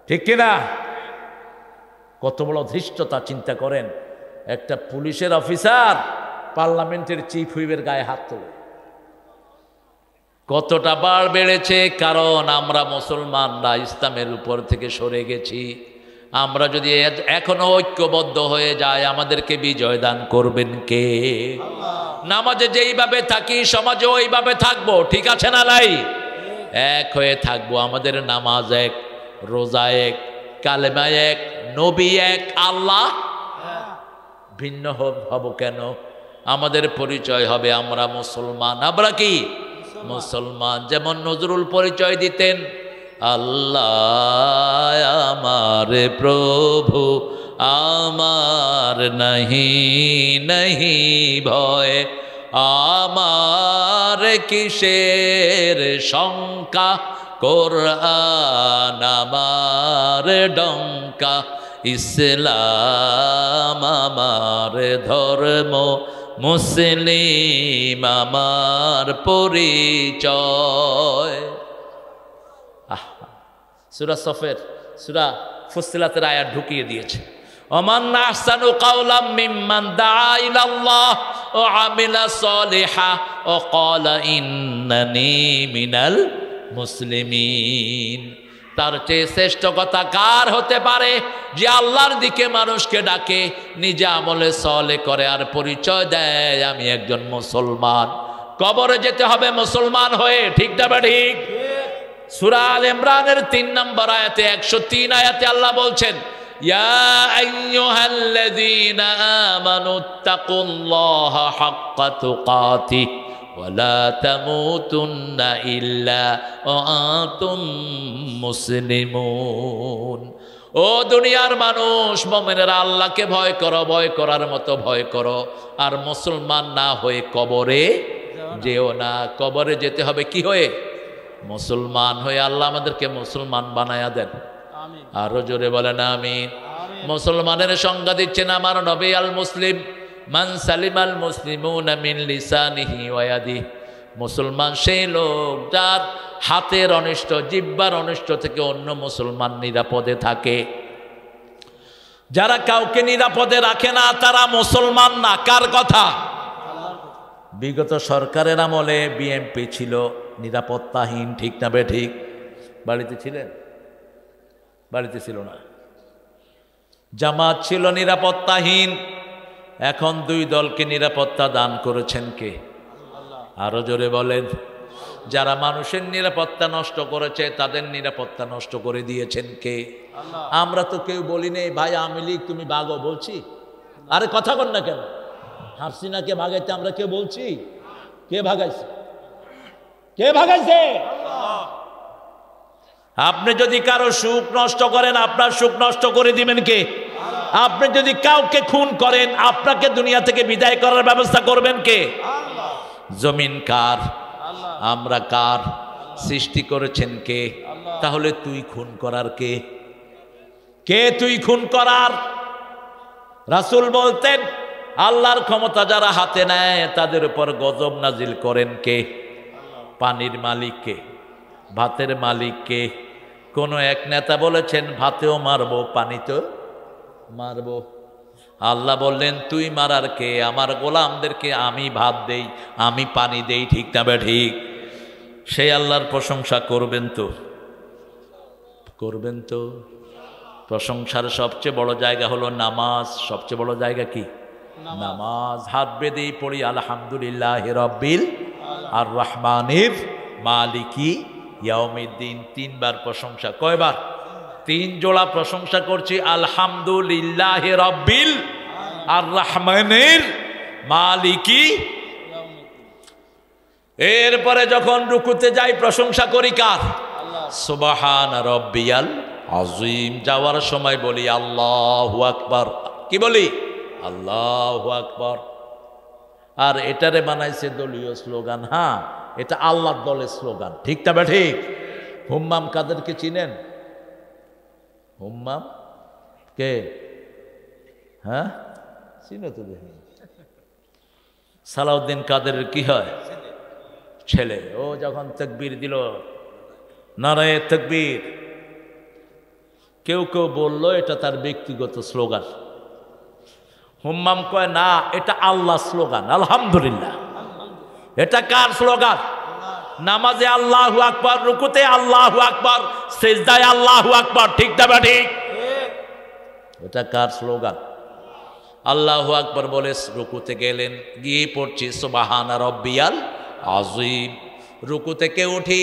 ঠিক কিনা? কত বড় ধৃষ্টতা চিন্তা করেন। একটা পুলিশের অফিসার পার্লামেন্টের চিফ হুইপের গায়ে হাত তোলে। কতটা বার বেড়েছে? কারণ আমরা মুসলমানরা ইসলামের উপর থেকে সরে গেছি। আমরা যদি এখনো ঐক্যবদ্ধ হয়ে যাই, আমাদেরকে বিজয় দান করবেন কে? নামাজে যেইভাবে থাকি সমাজে ওইভাবে থাকবো, ঠিক আছে না নাই? এক হয়ে থাকবো। আমাদের নামাজ এক, রোজা এক, কালেমা এক, নবী এক, আল্লাহ ভিন্ন হব কেন? আমাদের পরিচয় হবে আমরা মুসলমান। আমরা কি মুসলমান? যেমন নজরুল পরিচয় দিতেন, আল্লাহ আমার প্রভু, আমার নাহি নাহি ভয়, আমার কিসের শঙ্কা, কোরআন আমার ডঙ্কা, ইসলাম আমার ধর্ম, মুসলিম আমার পরিচয়। সূরা সফের, সূরা ফুসসিলাতের আয়াত ঢুকিয়ে দিয়েছে। ওমান আহসানু কাওলাম মিম্মান দাআ ইলাল্লাহ ওয়া আমিলা সলিহা ওয়া ক্বালা ইন্নানি মিনাল মুসলিমিন। তার চেয়ে শ্রেষ্ঠ কথা কার হতে পারে যে আল্লাহর দিকে মানুষকে ডাকে, নিজে আমলে সলে করে আর পরিচয় দেয় আমি একজন মুসলমান। কবরে যেতে হবে মুসলমান হয়ে, ঠিক না ঠিক? সূরা আল ইমরানের 3 নম্বর আয়াতে 103 আয়াতে আল্লাহ বলছেন, ইয়া আইয়ুহাল্লাযীনা আমানুত্তাকুল্লাহা হাক্কা তুকাতিহ ওয়ালা তামুতুন্না ইল্লা ওয়া আনতুম মুসলিমুন। ও দুনিয়ার মানুষ, মুমিনেরা আল্লাহকে ভয় করো, ভয় করার মতো ভয় করো, আর মুসলমান না হয়ে কবরে যেও না। কবরে যেতে হবে কি হয়ে? মুসলমান হয়ে। আল্লাহ আমাদেরকে মুসলমান বানায়া দেন, আরো জোরে বলেন আমিন। মুসলমানের সংজ্ঞা দিচ্ছেন আমার নবী, আল মুসলিম মান সালিমাল মুসলিমুনা মিন লিসানিহি ওয়া ইয়াদিহি। মুসলমান সেই লোক যার হাতের অনিষ্ট, জিহ্বার অনিষ্ট থেকে অন্য মুসলমান নিরাপদে থাকে। যারা কাউকে নিরাপদে রাখে না তারা মুসলমান না। কার কথা? বিগত সরকারের আমলে বিএমপি ছিল নিরাপত্তাহীন, ঠিক না ঠিক? বাড়িতে ছিলেন? বাড়িতে ছিল না। জামাত ছিল নিরাপত্তাহীন। এখন 2 দলকে নিরাপত্তা দান করেছেন কে? আরো জোরে বলেন। যারা মানুষের নিরাপত্তা নষ্ট করেছে তাদের নিরাপত্তা নষ্ট করে দিয়েছেন কে? আমরা তো কেউ বলি নেই ভাই আওয়ামী লীগ তুমি ভাগো, বলছি? আরে কথা বল না কেন? হাসিনাকে ভাগাইতে আমরা কে বলছি? কে ভাগাইছে? কে ভাগাইছে? আপনি যদি কারো সুখ নষ্ট করেন আপনার সুখ নষ্ট করে দিবেন কে? আপনি যদি কাউকে খুন করেন আপনাকে দুনিয়া থেকে বিদায় করার ব্যবস্থা করবেন কে? জমিন কার? আমরা কার? সৃষ্টি করেছেন কে? তাহলে তুই খুন করার কে? কে তুই খুন করার? রাসূল বলতেন আল্লাহর ক্ষমতা যারা হাতে নেয় তাদের উপর গজব নাজিল করেন কে? পানির মালিক কে? ভাতের মালিক কে? কোন এক নেতা বলেছেন ভাতেও মারবো পানিতেও মারবো। আল্লাহ বললেন তুই মারার কে? আমার গোলামদেরকে আমি ভাত দেই, আমি পানি দেই, ঠিক না বে ঠিক? সেই আল্লাহর প্রশংসা করবেন তো? করবেন তো? প্রশংসার সবচেয়ে বড় জায়গা হলো নামাজ। সবচেয়ে বড় জায়গা কি? নামাজ। হাত বেঁধেই পড়ি আলহামদুলিল্লাহি রাব্বিল আর রহমানির মালিকি ইয়াউমিদ্দিন। 3 বার প্রশংসা। কয়বার? 3 জোড়া প্রশংসা করছি। আলহামদুলিল্লাহি রাব্বিল আর রহমানের মালিকি। এরপরে যখন রুকুতে যাই প্রশংসা করি কার? সুবহান রাব্বিয়াল আযীম। যাওয়ার সময় বলি আল্লাহু আকবার। কি বলি? আল্লাহু আকবার। আর এটারে বানাইছে দলীয় স্লোগান। হ্যাঁ, এটা আল্লাহর দলের স্লোগান, ঠিক না বে ঠিক? হুম্মাম কাদেরকে চিনেন? হুম্মাম কে? হ্যাঁ, চিনো তো দেখি। সালাউদ্দিন কাদের কি হয়? ছেলে। ও যখন তাকবীর দিল, নারায়ে তাকবীর, কেউ কেউ বলল এটা তার ব্যক্তিগত স্লোগান। হুম্মাম কয় না, এটা আল্লাহ স্লোগান। আলহামদুলিল্লাহ। এটা কার স্লোগান? নামাজে আল্লাহু আকবার, রুকুতে আল্লাহু আকবার, সিজদায় আল্লাহু আকবার, ঠিক না বা ঠিক? এটা কার স্লোগান? আল্লাহু আকবার বলে রুকুতে গেলেন, গিয়ে পড়ছি সুবহানা রাব্বিয়াল আযীম। রুকু থেকে উঠি,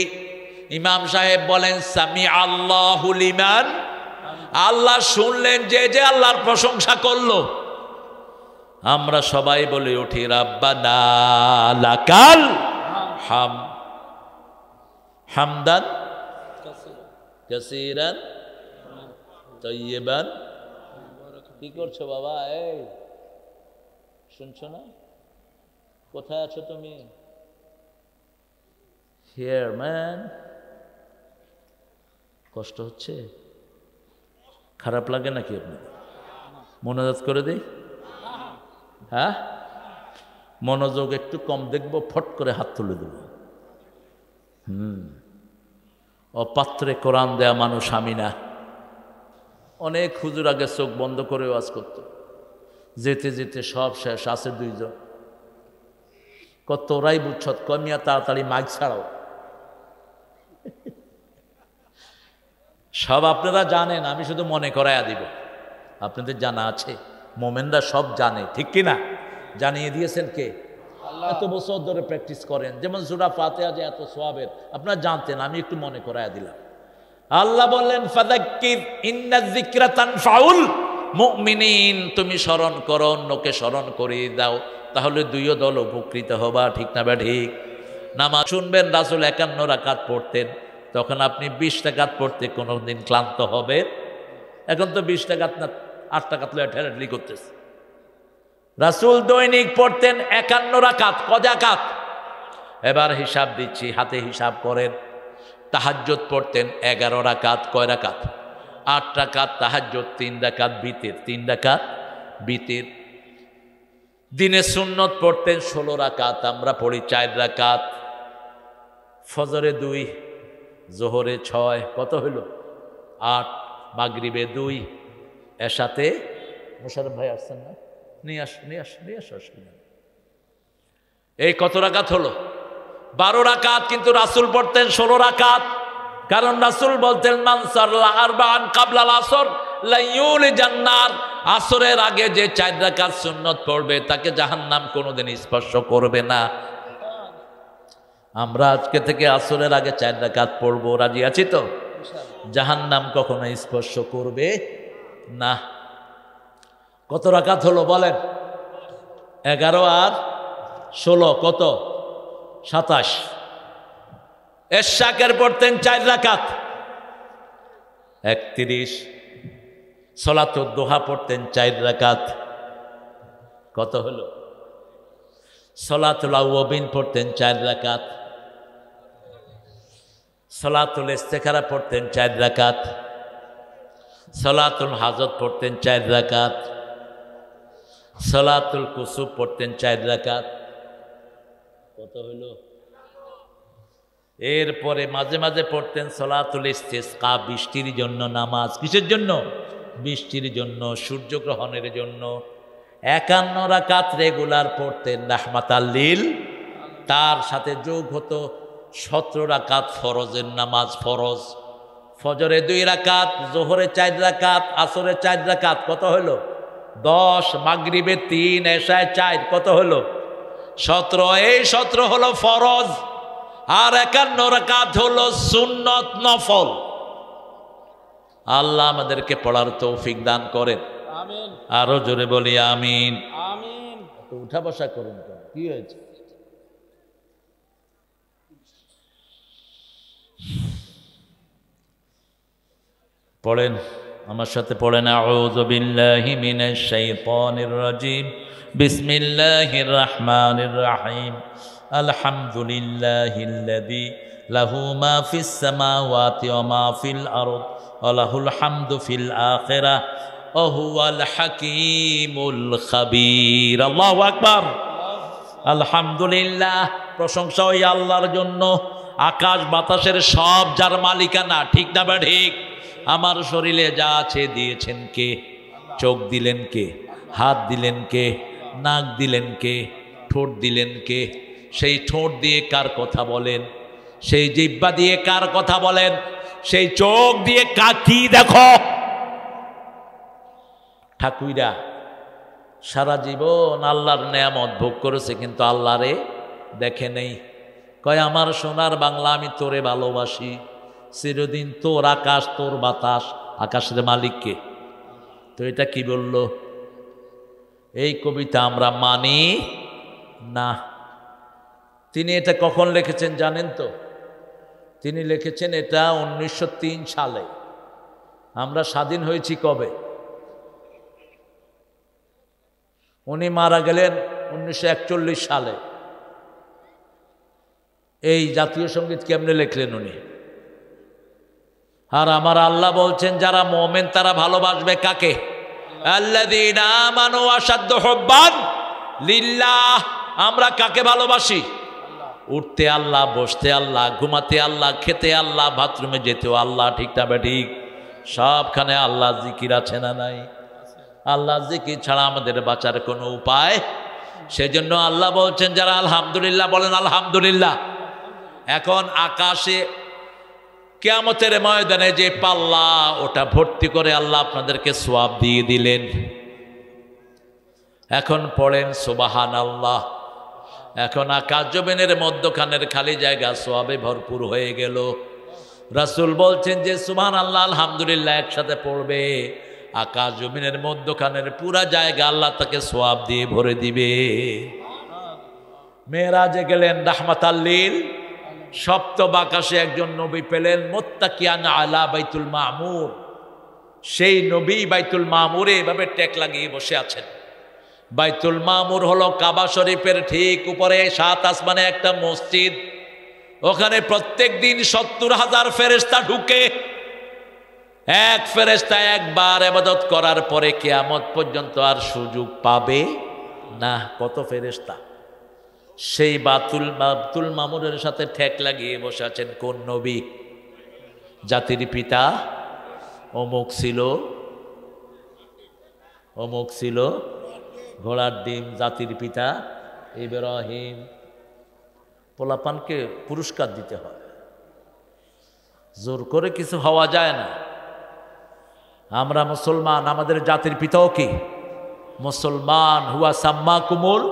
ইমাম সাহেব বলেন সামি আল্লাহু লিমান। আল্লাহ শুনলেন, যে যে আল্লাহর প্রশংসা করলো। আমরা সবাই বলে উঠি রাব্বানা লাকাল হাম হামদান কাসীরান তাইয়িবান। কি করছো বাবা? এই শুনছো না? কোথায় আছো তুমি? Here man. কষ্ট হচ্ছে? খারাপ লাগে নাকি আপনার? মনোযোগ করে দিই। হ্যাঁ, মনোযোগ একটু কম দেখবো, ফট করে হাত তুলে দেব। অপাত্রে কোরআন দেয়া মানুষ আমি না। অনেক হুজুর আগে চোখ বন্ধ করে ওয়াজ করত, যেতে যেতে সব শেষ। আছে দুইজন, কত ওরাই বুঝছত, কমিয়া তাড়াতাড়ি মাইক ছাড়াও। সব আপনারা জানেন, আমি শুধু মনে করাইয়া দিব। আপনাদের জানা আছে, মোমেনরা সব জানে, ঠিক কিনা? জানিয়ে দিয়েছেন কে? এত বছর ধরে প্র্যাকটিস করেন। যেমন সূরা ফাতিহা যে এত সওয়াবের, আপনারা জানতেন, আমি একটু মনে করাইয়া দিলাম। আল্লাহ বললেন ফাযাক্কির ইন্নায যিকরা তানফাউল মুমিনিন। তুমি স্মরণ করো, অন্যকে স্মরণ করিয়ে দাও, তাহলে দুইও দল উপকৃত হবা, ঠিক না বা ঠিক? নামাজ শুনবেন, রাসূল 51 রাকাত পড়তেন, তখন আপনি 20 রাকাত পড়তে কোনোদিন ক্লান্ত হবে? এখন তো 20 রাকাত না, 8 রাকাত লয়ে ঠেলাঠেলি করতেছে। রাসূল দৈনিক পড়তেন 51 রাকাত। কজাকাত? এবার হিসাব দিচ্ছি, হাতে হিসাব করেন। তাহাজ্জুদ পড়তেন 11 রাকাত। কয় রাকাত? 8 রাকাত তাহাজ্জুদ, 3 রাকাত বিতির, 3 রাকাত বিতির। দিনে সুন্নত পড়তেন 16 রাকাত, আমরা পড়ি 4 রাকাত। ফজরে 2, জোহরে 6, কত হইল? 8, মাগরিবে 2, এশাতে মোশাররফ ভাই আসছেন না? নিয়ে আসো। এই কত রাকাত হলো? 12 রাকাত। কিন্তু রাসূল পড়তেন 16 রাকাত, কারণ রাসূল বলতেন মান সাল্লা আরবাআন ক্বাবলাল আসর লা ইউলিজান নার। আসরের আগে যে 4 রাকাত সুন্নত পড়বে তাকে জাহান্নাম কোনোদিন স্পর্শ করবে না। আমরা আজকে থেকে আসরের আগে 4 রাকাত পড়বো, রাজি আছি তো? জাহান্নাম কখনো স্পর্শ করবে না। কত রাকাত হলো বলেন? 11 আর 16 কত? 27। এশাকের পড়তেন 4 রাকাত, 31। সলাতুদ দুহা পড়তেন 4 রাকাত, কত হলো? সলাতুল আওয়াবিন পড়তেন 4 রাকাত। সলাতুল ইস্তেখারা পড়তেন 4 রাকাত। সলাতুল হাজত পড়তেন 4 রাকাত। সলাতুল কুসুফ পড়তেন 4 রাকাত, কত হইল? এরপরে মাঝে মাঝে পড়তেন সলাতুল ইস্তিসকা, বৃষ্টির জন্য নামাজ। কিসের জন্য? বৃষ্টির জন্য, সূর্যগ্রহণের জন্য। 51 রাকাত রেগুলার পড়তেন রাহমাতাল লিল। তার সাথে যোগ হতো 17 রাকাত ফরজের নামাজ। ফরজ ফজরে 2 রাকাত, জোহরে 4 রাকাত, আসরে 4 রাকাত, কত হলো? 10। মাগরিবে 3, এশায় 4, কত হলো? 17। এই 17 হলো ফরজ, আর 51 রাকাত হলো সুন্নত নফল। আল্লাহ আমাদেরকে পড়ার তৌফিক দান করেন। আমিন আরো জোরে বলি আমিন। আমিন। তো উঠা বসা করুন কেন? কি হয়েছে? পড়েন, আমার সাথে পড়েন। আউযু বিল্লাহি মিনাশ শাইতানির রাজিম, বিসমিল্লাহির রাহমানির রাহিম। আলহামদুলিল্লাহিল্লাযী লাহু মা ফিস সামাওয়াতি ওয়া মা ফিল আরদ ওয়া লাহুল হামদু ফিল আখিরাহ ওয়া হুয়াল হাকীমুল খাবীর। আল্লাহু আকবার। আলহামদুলিল্লাহ, প্রশংসা ওই আল্লাহর জন্য, আকাশ বাতাসের সব যার মালিকানা। ঠিক না বা ঠিক? আমার শরীরে যা আছে দিয়েছেন কে? চোখ দিলেন কে? হাত দিলেন কে? নাক দিলেন কে? ঠোঁট দিলেন কে? সেই ঠোঁট দিয়ে কার কথা বলেন? সেই জিহ্বা দিয়ে কার কথা বলেন? সেই চোখ দিয়ে কি দেখো? ঠাকুইরা সারা জীবন আল্লাহর নেয়ামত ভোগ করেছে, কিন্তু আল্লাহরে দেখে নেই। কয় আমার সোনার বাংলা, আমি তোরে ভালোবাসি, চিরদিন তোর আকাশ তোর বাতাস। আকাশের মালিককে। তো এটা কি বলল? এই কবিতা আমরা মানি না। তিনি এটা কখন লিখেছেন জানেন তো? তিনি লিখেছেন এটা 1903 সালে। আমরা স্বাধীন হয়েছি কবে? উনি মারা গেলেন 1941 সালে। এই জাতীয় সঙ্গীত কেমনে লিখলেন উনি? আর আমার আল্লাহ বলছেন যারা মুমিন তারা ভালোবাসবে কাকে? আল্লাযীনা আমানু আশাদ্দু হুব্বান লিল্লাহ। আমরা কাকে ভালোবাসি? উঠতে আল্লাহ, বসতে আল্লাহ, ঘুমাতে আল্লাহ, খেতে আল্লাহ, বাথরুমে যেতেও আল্লাহ। ঠিক না বেঠিক? সবখানে আল্লাহ জিকির আছে না নাই? আল্লাহ জিকির ছাড়া আমাদের বাঁচার কোনো উপায়। সেজন্য আল্লাহ বলছেন যারা আলহামদুলিল্লাহ বলেন আলহামদুলিল্লাহ। এখন আকাশে কিয়ামতের ময়দানে যে পাল্লা, ওটা ভর্তি করে আল্লাহ আপনাদেরকে সওয়াব দিয়ে দিলেন। এখন পড়েন সুবহানাল্লাহ। এখন আকাশ জমিনের মধ্যখানের খালি জায়গা সওয়াবে ভরপুর হয়ে গেল। রাসূল বলছেন যে সুবহানাল্লাহ আলহামদুলিল্লাহ একসাথে পড়বে, আকাশ জমিনের মধ্যখানের পুরা জায়গা আল্লাহ তাকে সওয়াব দিয়ে ভরে দিবে। মেরাজে গেলেন রাহমাতাল লিল, সপ্তম আকাশে একজন নবী পেলেন মুত্তাকিয়ান আলা বাইতুল মামুর। সেই নবী বাইতুল মামুরে এভাবে টেক লাগিয়ে বসে আছেন। বাইতুল মামুর হলো কাবা শরীফের ঠিক উপরে 7 আসমানে একটা মসজিদ। ওখানে প্রত্যেক দিন 70,000 ফেরেশতা ঢুকে। এক ফেরেশতা একবার ইবাদত করার পরে কিয়ামত পর্যন্ত আর সুযোগ পাবে না। কত ফেরেশতা! সেই বাতুল মামুরের সাথে ঠেক লাগিয়ে বসে আছেন কোন নবী? জাতির পিতা অমুক ছিল, অমুক ছিল, ঘোড়ার ডিম, জাতির পিতা ইব্রাহিম। পোলাপানকে পুরস্কার দিতে হয়, জোর করে কিছু হওয়া যায় না। আমরা মুসলমান, আমাদের জাতির পিতাও কি মুসলমান। হুয়া সাম্মাকুমুল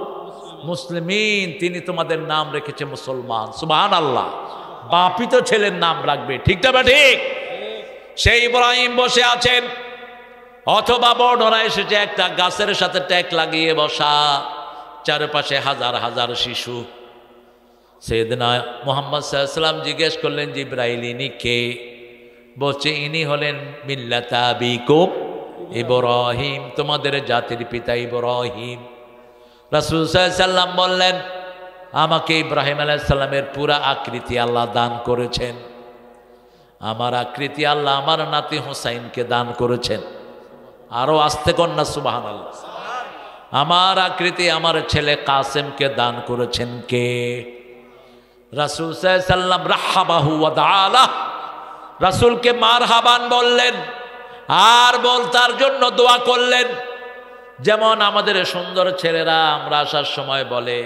মুসলিমিন, তিনি তোমাদের নাম রেখেছে মুসলমান। সুবহানাল্লাহ। বাপই তো ছেলের নাম রাখবে। ঠিক না ঠিক? সেই ইব্রাহিম বসে আছেন, অথবা বর্ণনা এসেছে একটা গাছের সাথে ট্যাক লাগিয়ে বসা, চারপাশে হাজার হাজার শিশু। সাইয়েদনা মুহাম্মদ সাল্লাল্লাহু আলাইহি ওয়াসাল্লাম জিজ্ঞেস করলেন জিবরাইল ইনি কে? বলছে ইনি হলেন মিল্লাতা আবিকুম ইব্রাহিম, তোমাদের জাতির পিতা ইব্রাহিম। রাসূল সাল্লাল্লাহু আলাইহি ওয়াসাল্লাম বললেন আমাকে ইব্রাহিম আলাইহিস সালামের পুরা আকৃতি আল্লাহ দান করেছেন। আমার আকৃতি আল্লাহ আমার নাতি হুসাইনকে দান করেছেন। আরো আস্তে কন্যা সুবহানাল্লাহ। আমার আকৃতি আমার ছেলে কাসেমকে দান করেছেন কে? রাসূল সাল্লাল্লাহু আলাইহি ওয়াসাল্লাম রাহাবাহু ওয়া দাআলা, রাসূলকে মারহাবান বললেন আর তার জন্য দোয়া করলেন। যেমন আমাদের সুন্দর ছেলেরা আমরা আসার সময় বলে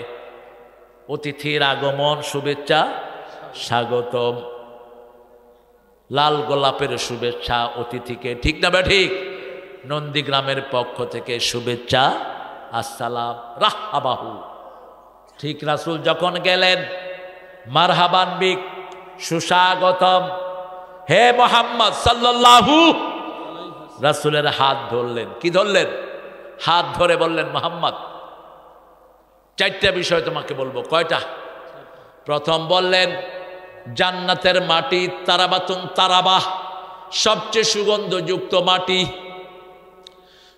অতিথির আগমন শুভেচ্ছা স্বাগতম, লাল গোলাপের শুভেচ্ছা অতিথিকে। ঠিক না ঠিক? নন্দীগ্রামের পক্ষ থেকে শুভেচ্ছা আসসালাম রাহাবাহু। ঠিক রাসূল যখন গেলেন মারহাবান বিক, সুস্বাগতম, হে মুহাম্মদ সাল্লাল্লাহু। রাসূলের হাত ধরলেন। কি ধরলেন? হাত ধরে বললেন, মুহাম্মদ, চারটা বিষয় তোমাকে বলবো। কয়টা? প্রথম বললেন, জান্নাতের মাটি তারাবাতুন তারাবাহ, সবচেয়ে সুগন্ধযুক্ত মাটি।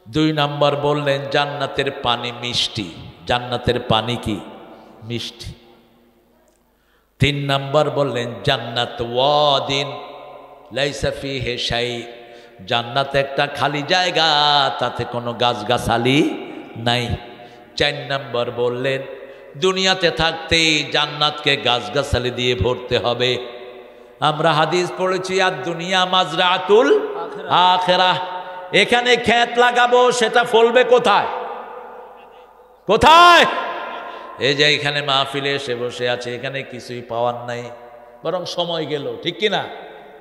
2 নম্বর বললেন, জান্নাতের পানি মিষ্টি। জান্নাতের পানি কি? মিষ্টি। 3 নম্বর বললেন, জান্নাত ওয়াদিন লাইসা ফিহি শাই, জান্নাত একটা খালি জায়গা, তাতে কোনো গাছগাছালি নাই। 4 নম্বর বললেন, দুনিয়াতে থাকতেই জান্নাতকে গাছগাছালি দিয়ে ভরতে হবে। আমরা হাদিস পড়েছি, আর দুনিয়া মাজরাতুল আখিরাহ, এখানে ক্ষেত লাগাবো, সেটা ফলবে কোথায়? কোথায়? এই যে এখানে মাহফিলে এসে বসে আছে, এখানে কিছুই পাওয়ার নাই, বরং সময় গেল, ঠিক কিনা?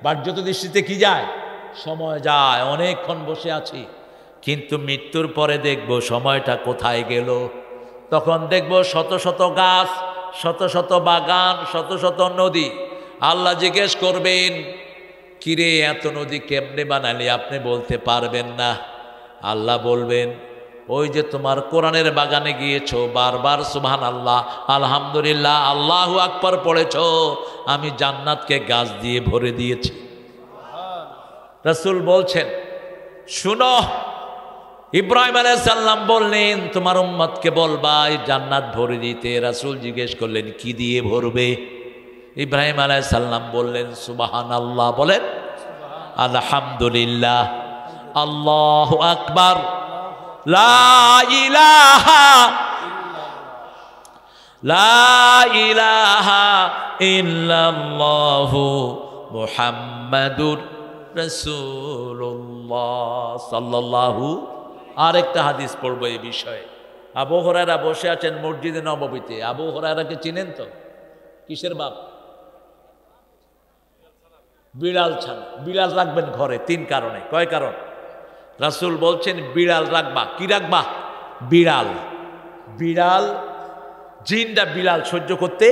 বাহ্যত দৃষ্টিতে কি যায়? সময় যায়। অনেকক্ষণ বসে আছি, কিন্তু মৃত্যুর পরে দেখব সময়টা কোথায় গেল। তখন দেখব শত শত গাছ, শত শত বাগান, শত শত নদী। আল্লাহ জিজ্ঞেস করবেন, কিরে এত নদী কেমনে বানালি? আপনি বলতে পারবেন না। আল্লাহ বলবেন, ওই যে তোমার কোরআনের বাগানে গিয়েছো, বারবার সুবহানাল্লাহ, আলহামদুলিল্লাহ, আল্লাহু আকবার পড়েছো, আমি জান্নাতকে গাছ দিয়ে ভরে দিয়েছি। রাসূল বলছেন, শুনো, ইব্রাহিম আলাইহিস সালাম বললেন, তোমার উম্মতকে বলবা এই জান্নাত ভরে দিতে। রাসূল জিজ্ঞেস করলেন, কি দিয়ে ভরবে? ইব্রাহিম আলাইহিস সালাম বললেন, সুবহানাল্লাহ, বলেন আলহামদুলিল্লাহ, আল্লাহু আকবার, লা ইলাহা ইল্লাল্লাহু মুহাম্মাদুর রাসূলুল্লাহ সাল্লাল্লাহু। আরেকটা হাদিস পড়বো এই বিষয়ে। আবু হুরায়রা বসে আছেন মসজিদে নববীতে। আবু হুরায়রাকে চিনেন তো? কিসের বাপ? বিড়াল ছানা। বিড়াল রাখবেন ঘরে 3 কারণে। কয় কারণ? রাসূল বলছেন, বিড়াল রাখবা। কি রাখবা? বিড়াল। বিড়াল, জিনটা বিড়াল সহ্য করতে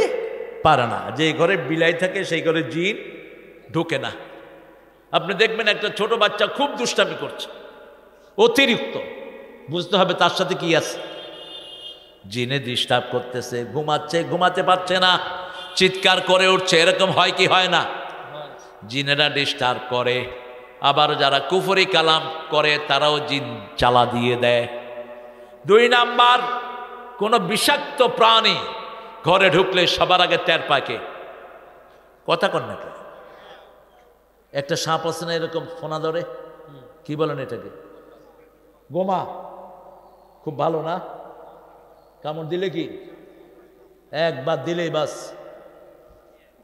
পারে না। যে ঘরে বিলাই থাকে সেই ঘরে জিন ঢোকে না। আপনি দেখবেন একটা ছোট বাচ্চা খুব দুষ্টামি করছে, অতিরিক্ত, বুঝতে হবে তার সাথে কি আছে। জিনে ডিস্টার্ব করতেছে, ঘুমাচ্ছে, ঘুমাতে পারছে না, চিৎকার করে উঠছে, এরকম হয় কি হয় না? জিনেরা ডিস্টার্ব করে। আবার যারা কুফরি কালাম করে তারাও জিন চালা দিয়ে দেয়। 2 নাম্বার, কোন বিষাক্ত প্রাণী ঘরে ঢুকলে সবার আগে টের পাকে। কথা কন না? একটা সাপ আছে না এরকম ফোনা ধরে, কি বলেন এটাকে? গোমা। খুব ভালো না? কামড় দিলে কি একবার দিলেই বাস,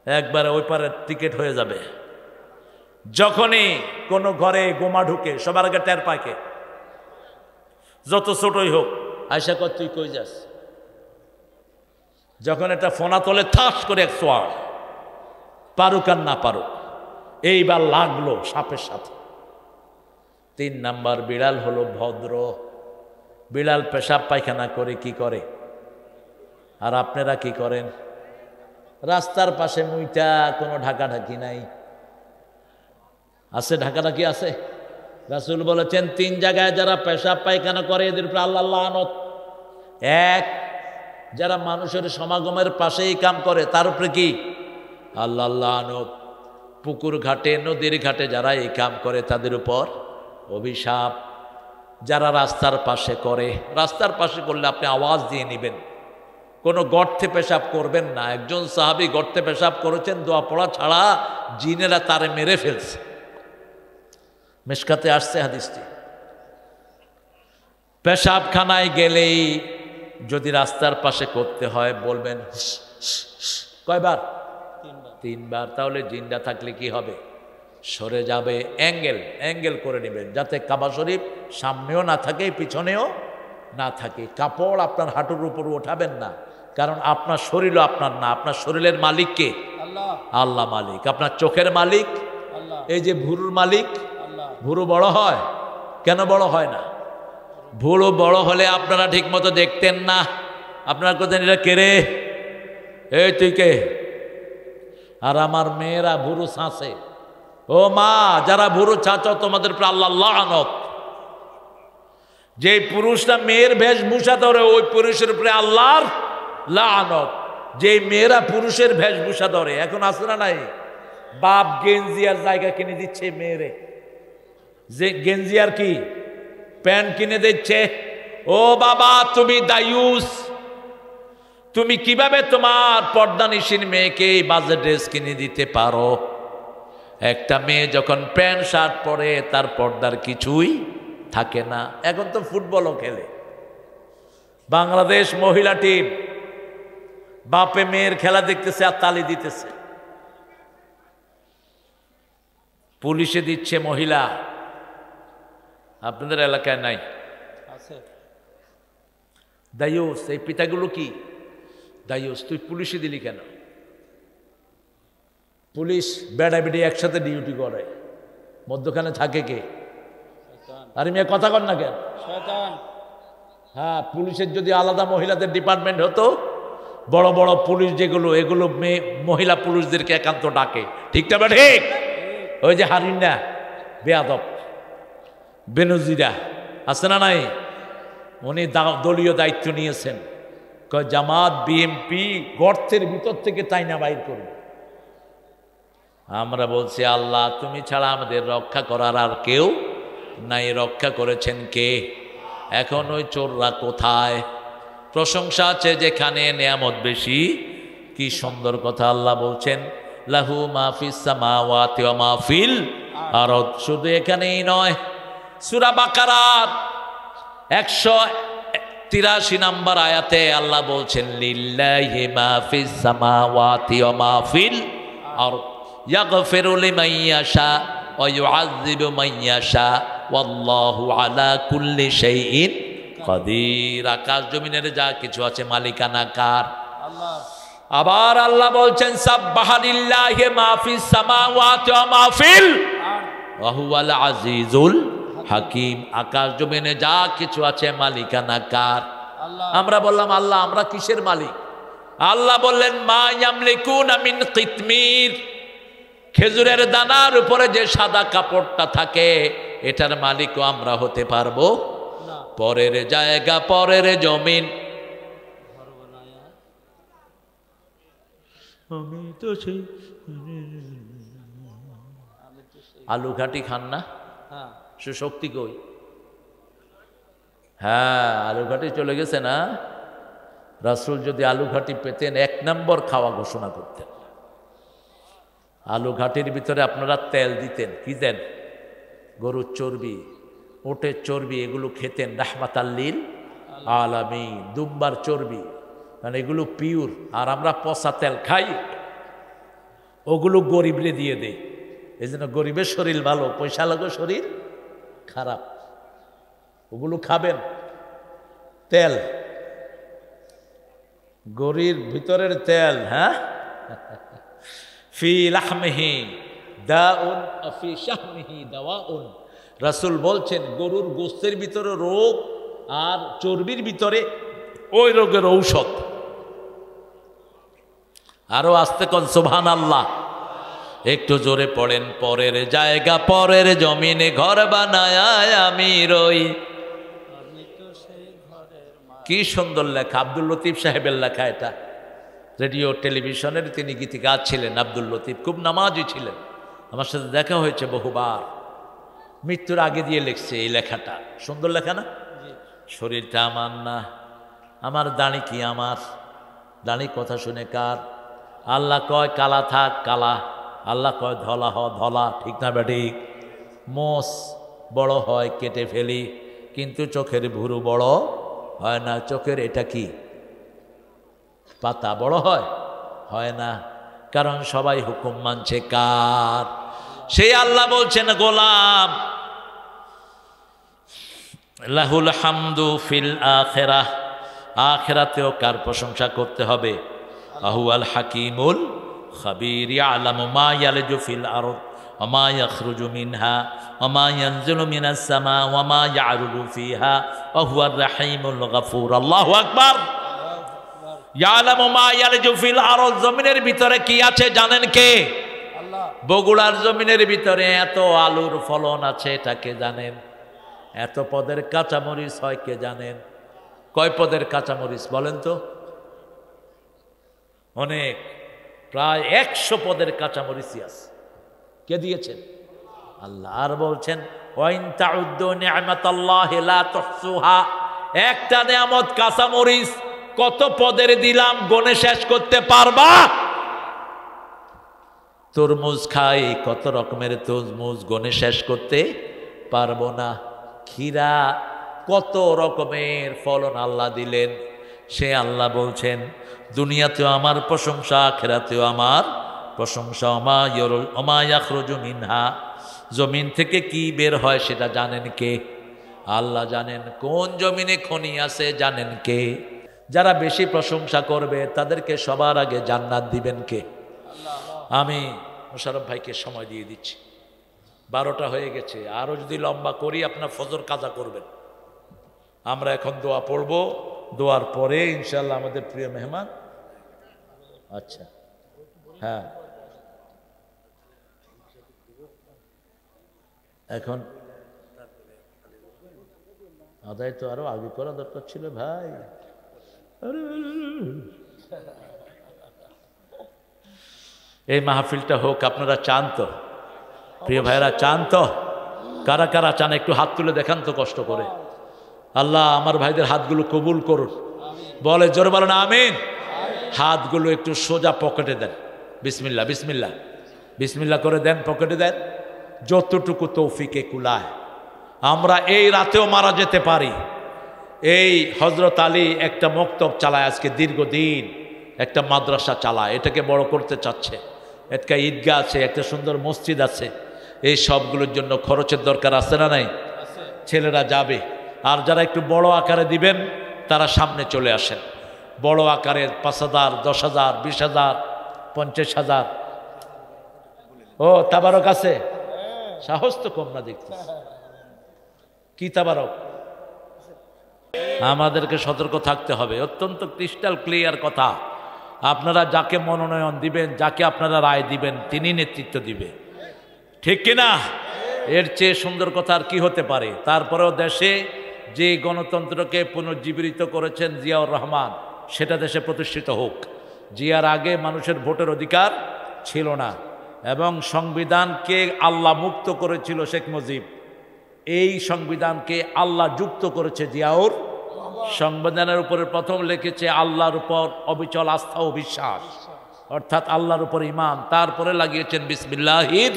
একবারে ওই পারে টিকেট হয়ে যাবে। যখনই কোনো ঘরে গোমা ঢুকে সবার আগে টের পাকে, যত ছোটই হোক। আয়সা কর, তুই কই যাস? যখন একটা ফোনা তোলে, থাস করে এক সোয়ার, পারুক আর না পারুক, এইবার লাগলো সাপের সাথে। 3 নাম্বার, বিড়াল হলো ভদ্র। বিড়াল পেশাব পায়খানা করে কি করে? আর আপনারা কি করেন? রাস্তার পাশে মুইটা, কোনো ঢাকাঢাকি নাই। আছে ঢাকাঢাকি আছে? রাসূল বলেছেন, 3 জায়গায় যারা পেশাব পায়খানা করে এদের উপর আল্লাহ লানত। 1, যারা মানুষের সমাগমের পাশেই কাম করে তার উপরে কি? আল্লাহ লানত। পুকুর ঘাটে, নদীর ঘাটে যারা এই কাম করে তাদের উপর অভিশাপ। যারা রাস্তার পাশে করে, রাস্তার পাশে করলে আপনি আওয়াজ দিয়ে নেবেন, কোনো গর্তে পেশাব করবেন না। একজন সাহাবী গর্তে পেশাব করেছেন, দোয়া পড়া ছাড়া জিনেরা তারে মেরে ফেলছে। মিশকাতে আসছে হাদিসটি। পেশাবখানায় গেলেই যদি রাস্তার পাশে করতে হয় বলবেন কয়বার? 3 বার। তাহলে জিন্দা থাকলে কি হবে? সরে যাবে। অ্যাঙ্গেল করে নেবেন, যাতে কাবা শরীফ সামনেও না থাকে পিছনেও না থাকে। কাপড় আপনার হাঁটুর উপর ওঠাবেন না, কারণ আপনার শরীরও আপনার না। আপনার শরীরের মালিক কে? আল্লাহ মালিক। আপনার চোখের মালিক, এই যে ভুরুর মালিক। ভুরু বড় হয় কেন? বড় হয় না। ভুরু বড় হলে আপনারা ঠিক মতো দেখতেন না। আপনার কোথায় এটা কেড়ে, এই তুই কে? আর আমার মেয়েরা ভুরু ছাঁচে। ও মা, যারা ভুরু ছাঁচো তোমাদের উপর আল্লাহ লানত। যে পুরুষরা মেয়ের বেশভূষা ধরে ওই পুরুষের উপরে আল্লাহর লানত। যে মেয়েরা পুরুষের বেশভূষা ধরে, এখন আছে না নাই, বাপ গেঞ্জি আর জায়গা কিনে দিচ্ছে মেয়েরে, যে গেঞ্জি আর কি প্যান্ট কিনে দিচ্ছে। ও বাবা তুমি দায়ুস, তুমি কিভাবে তোমার পর্দানিসীন মেয়েকে বাজে ড্রেস কিনে দিতে পারো? একটা মেয়ে যখন প্যান্ট শার্ট পরে তার পর্দার কিছুই থাকে না। এখন তো ফুটবলও খেলে। বাংলাদেশ মহিলা টিম বাপে মেয়ের খেলা দেখতেছে আর তালি দিতেছে, পুলিশে দিচ্ছে মহিলা। আপনাদের এলাকায় নাই? আছে। দায়ুস, এই পিতাগুলো কি দায়ুস? তুই পুলিশে দিলি কেন? পুলিশ বেড়া বেড়ি একসাথে ডিউটি করে, মধ্যখানে থাকে কে? আরে মেয়ে কথা কর না কেন? শয়তান। হ্যাঁ, পুলিশের যদি আলাদা মহিলাদের ডিপার্টমেন্ট হতো, বড় বড় পুলিশ যেগুলো, এগুলো মেয়ে মহিলা পুলিশদেরকে একান্ত ডাকে, ঠিক না? ঠিক। ওই যে হারিনা বেয়াদব বেনজিরা আছে না নাই, উনি দলীয় দায়িত্ব নিয়েছেন, জামাত বিএমপি গর্তের ভিতর থেকে তাইনা বাইর করবে। আমরা বলছি আল্লাহ তুমি ছাড়া আমাদের রক্ষা করার আর কেউ নাই, রক্ষা করেছেন কে? এখন ওই চোররা কোথায়? প্রশংসা আছে যেখানে, নেয়ামত বেশি। কি সুন্দর কথা আল্লাহ বলছেন, লাহু মাহফিস সামাওয়াতি ওয়া মাহফিল আরদ। শুধু এখানেই নয়, সূরা বাকারার 183 নম্বর আয়াতে আল্লাহ বলছেন, লিল্লাহি মাহফিস সামাওয়াতি ওয়া মাহফিল আরদ ইয়াগফিরু লিমান ইয়াশা ওয়া ইউআযযিবু মান ইয়াশা ওয়াল্লাহু আলা কুল্লি শাইইন কাদির। আকাশ জমিনের যা কিছু আছে মালিকানা কার? আল্লাহ। আবার আল্লাহ বলছেন, সাব্বাহা লিল্লাহি মা ফিস সামাওয়াতি ওয়া মা ফিল ওয়া হুয়াল আজিজুল হাকিম। আকাশ জমিনে যা কিছু আছে মালিকানা কার? আল্লাহ। আমরা বললাম আল্লাহ আমরা কিসের মালিক? আল্লাহ বললেন, মা ইয়ামলিকুনা মিন কিতমির, খেজুরের দানার উপরে যে সাদা কাপড়টা থাকে এটার মালিকও আমরা হতে পারবো না। পরের জায়গা, পরের জমিন। আমি তো সেই আলু ঘাটি খান না, হ্যাঁ। সে শক্তি কই? হ্যাঁ, আলু ঘাটি চলে গেছে না। রাসূল যদি আলু ঘাটি পেতেন 1 নম্বর খাওয়া ঘোষণা করতেন। আলু ঘাটির ভিতরে আপনারা তেল দিতেন, কি দেন? গরুর চর্বি, ওটের চর্বি, এগুলো খেতেন। রাহমাতাল লিল আলামিন। দুম্বার চর্বি, মানে এগুলো পিওর। আর আমরা পচা তেল খাই, ওগুলো গরিবরে দিয়ে দেই। এই জন্য গরিবের শরীর ভালো, পয়সা লাগো শরীর খারাপ। ওগুলো খাবেন। তেল, গরির ভিতরের তেল, হ্যাঁ, ফি লাহমিহি দাউন ফি শাহমিহি দাওয়াউন। রাসূল বলছেন গরুর গোশতের ভিতরে রোগ আর চর্বির ভিতরে ওই রোগের ঔষধ। আরো আস্তে কোন সুবহানাল্লাহ। একটু জোরে পড়েন, পরের জায়গা পরের জমিনে ঘর বানায় আমি রই। কি সুন্দর লেখা, আব্দুল লতিফ সাহেবের লেখা এটা। রেডিও টেলিভিশনের তিনি গীতিকার ছিলেন আব্দুল লতিফ, খুব নামাজি ছিলেন। আমার সাথে দেখা হয়েছে বহুবার। মৃত্যুর আগে দিয়ে লিখছে এই লেখাটা। সুন্দর লেখা না? শরীরটা আমার না, আমার দাড়ি কি আমার? দাড়ি কথা শুনে কার? আল্লাহ কয় কালা থাক কালা, আল্লাহ কয় ধলা হ ধলা, ঠিক না বেঠিক? মোষ বড় হয় কেটে ফেলি, কিন্তু চোখের ভুরু বড় হয় না। চোখের এটা কি পাতা বড় হয়? হয় না, কারণ সবাই হুকুম মানছে কার? সেই আল্লাহ বলছেন, গোলাম লাহুল হামদু ফিল আখিরাহ, আখিরাতেও কার প্রশংসা করতে হবে? আহুয়াল হাকিমুল খাবীর, ইয়ালামু মা ইয়ালজু ফিল আরদ ওয়া মা ইয়াখরুজু মিনহা ওয়া মা ইয়ানজিলু মিনাস সামা ওয়া মা ইয়ারুজু ফিহা ওয়া হুয়ার রাহিমুল গফুর। আল্লাহু আকবার। ইয়ালামু মা ইয়ালজু ফিল আরদ, জমিনের ভিতরে কি আছে জানেন কে? আল্লাহ। বগুড়ার জমিনের ভিতরে এত আলুর ফলন আছে, এটাকে জানেন? এত পদের কাঁচামরিচ হয় কে জানেন? কয় পদের কাঁচামরিচ বলেন তো? অনেক, প্রায় 100 পদের কাঁচামরিচই আছে। কে দিয়েছেন? আল্লাহ। আর বলছেন ওয়াইন তাউদ্দু নি'মাতাল্লাহি লা তুহসুহা, একটা নিয়ামত কাঁচামরিচ কত পদের দিলাম গণে শেষ করতে পারবা? তরমুজ খাই, কত রকমের তরমুজ গণে শেষ করতে পারবো না। ক্ষীরা, কত রকমের ফলন আল্লাহ দিলেন। সে আল্লাহ বলছেন দুনিয়াতেও আমার প্রশংসা, আখিরাতেও আমার প্রশংসা। ওমা ইয়াখরুজু মিনহা, জমিন থেকে কি বের হয় সেটা জানেন কে? আল্লাহ জানেন। কোন জমিনে খনি আছে জানেন কে? যারা বেশি প্রশংসা করবে তাদেরকে সবার আগে জান্নাত দিবেন কে? আমি মোশাররফ ভাইকে সময় দিয়ে দিচ্ছি, 12টা হয়ে গেছে। আরও যদি লম্বা করি আপনার ফজর কাজা করবেন। আমরা এখন দোয়া পড়ব, দোয়ার পরে ইনশাল্লাহ আমাদের প্রিয় মেহমান। আচ্ছা, হ্যাঁ, এখন আদায় তো আরো আগে করা দরকার ছিল ভাই। এই মাহফিলটা হোক, আপনারা চান তো? প্রিয় ভাইরা চান তো? কারা কারা চান একটু হাত তুলে দেখান তো কষ্ট করে। আল্লাহ আমার ভাইদের হাতগুলো কবুল করুন। বলে জোরে বলেন আমিন। হাতগুলো একটু সোজা পকেটে দেন। বিসমিল্লাহ বিসমিল্লাহ বিসমিল্লাহ করে দেন, পকেটে দেন। যতটুকু তৌফিকে কুলায় আমরা এই রাতেও মারা যেতে পারি। এই হযরত আলী একটা মক্তব চালায় আজকে দীর্ঘদিন, একটা মাদ্রাসা চালায়, এটাকে বড় করতে চাচ্ছে। একটা ঈদগাহ আছে, একটা সুন্দর মসজিদ আছে। এই সবগুলোর জন্য খরচের দরকার আছে না নাই? ছেলেরা যাবে। আর যারা একটু বড় আকারে দিবেন তারা সামনে চলে আসেন। বড় আকারের 5,000, 10,000, 20,000, 50,000। ও তাবারক আছে? সাহস তো কম না দেখতে। কি তাবারক? আমাদেরকে সতর্ক থাকতে হবে। অত্যন্ত ক্রিস্টাল ক্লিয়ার কথা। আপনারা যাকে মনোনয়ন দিবেন, যাকে আপনারা রায় দিবেন, তিনি নেতৃত্ব দিবে, ঠিক কিনা? এর চেয়ে সুন্দর কথা আর কি হতে পারে? তারপরেও দেশে যে গণতন্ত্রকে পুনর্জীবিত করেছেন জিয়াউর রহমান, সেটা দেশে প্রতিষ্ঠিত হোক। জিয়ার আগে মানুষের ভোটের অধিকার ছিল না, এবং সংবিধানকে আল্লাহ মুক্ত করেছিল শেখ মুজিব। এই সংবিধানকে আল্লাহ যুক্ত করেছে জিয়াউর। সংবিধানের উপরে প্রথম লিখেছে আল্লাহর উপর অবিচল আস্থা ও বিশ্বাস, অর্থাৎ আল্লাহর উপর ঈমান। তারপরে লাগিয়েছেন বিসমিল্লাহির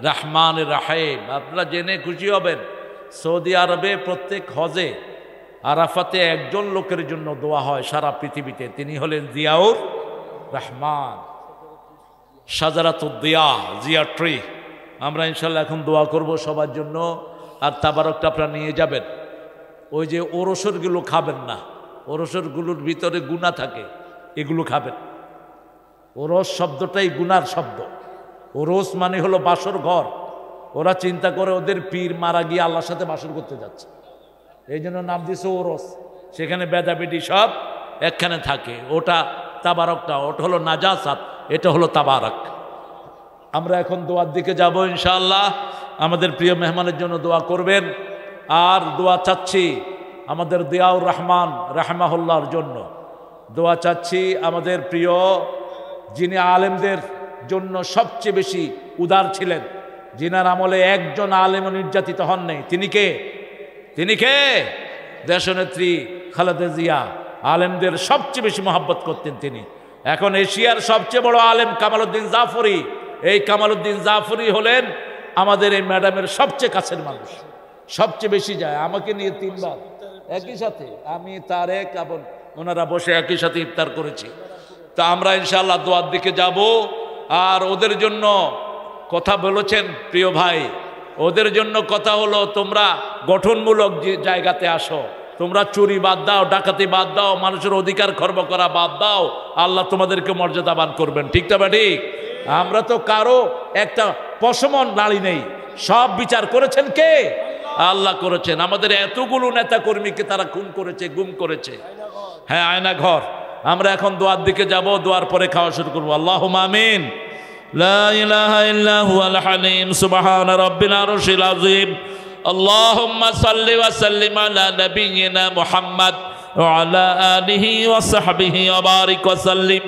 রহমানির রহিম। আপনারা জেনে খুশি হবেন, সৌদি আরবে প্রত্যেক হজে আরাফাতে একজন লোকের জন্য দোয়া হয় সারা পৃথিবীতে, তিনি হলেন জিয়াউর রহমান। শাজারাতুদ্দিয়া, জিয়া ট্রি। আমরা ইনশাল্লাহ এখন দোয়া করব সবার জন্য। আর তাবারকটা আপনারা নিয়ে যাবেন। ওই যে ওরসরগুলো খাবেন না, ওরসরগুলোর ভিতরে গুনাহ থাকে, এগুলো খাবেন। ওরস শব্দটাই গুনার শব্দ। ওরস মানে হলো বাসর ঘর। ওরা চিন্তা করে ওদের পীর মারা গিয়ে আল্লাহর সাথে বাসর করতে যাচ্ছে, এই জন্য নাম দিয়েছে ওরস। সেখানে বেদাবেদি সব একখানে থাকে। ওটা তাবারকটা, ওটা হলো নাজাসাত, এটা হলো তাবারক। আমরা এখন দোয়ার দিকে যাব ইনশাআল্লাহ। আমাদের প্রিয় মেহমানের জন্য দোয়া করবেন। আর দোয়া চাচ্ছি আমাদের জিয়াউর রহমান রাহমাহুল্লাহর জন্য। দোয়া চাচ্ছি আমাদের প্রিয়, যিনি আলেমদের জন্য সবচেয়ে বেশি উদার ছিলেন, যিনার আমলে একজন আলেমও নির্যাতিত হন নাই। তিনি কে? তিনি কে? দেশনেত্রী খালেদা জিয়া। আলেমদের সবচেয়ে বেশি মহব্বত করতেন তিনি। এখন এশিয়ার সবচেয়ে বড় আলেম কামালউদ্দিন জাফরি। এই কামালউদ্দিন জাফরি হলেন আমাদের এই ম্যাডামের সবচেয়ে কাছের মানুষ, সবচেয়ে বেশি যায়। আমাকে নিয়ে 3 বার একই সাথে, আমি তারেক এবং ওনারা বসে একই সাথে ইফতার করেছি। তো আমরা ইনশাআল্লাহ দোয়ার দিকে যাব। আর ওদের জন্য কথা বলেছেন প্রিয় ভাই, ওদের জন্য কথা হলো তোমরা গঠনমূলক জায়গাতে আসো। তোমরা চুরি বাদ দাও, ডাকাতি বাদ দাও, মানুষের অধিকার খর্ব করা বাদ দাও। আল্লাহ তোমাদেরকে মর্যাদাবান করবেন, ঠিক না ঠিক? আমরা তো কারো একটা পশমন নাড়ি নেই। সব বিচার করেছেন কে? আল্লাহ করেছেন। আমাদের এতগুলো নেতা কর্মীকে তারা খুন করেছে, গুম করেছে। হ্যাঁ, আয়না ঘর। আমরা এখন দোয়ার দিকে যাব, দোয়ার পরে খাওয়া শুরু করবো। আল্লাহুম্মা আমিন। লা ইলাহা ইল্লা হুয়াল হালিম সুবহান রাব্বিল আরশিল আযীম আল্লাহুম্মা সাল্লি ওয়া সাল্লিম আলা নাবিয়িনা মুহাম্মদ ওয়া আলা আলিহি ওয়া সাহবিহি ওয়া বারিক ওয়া সাল্লিম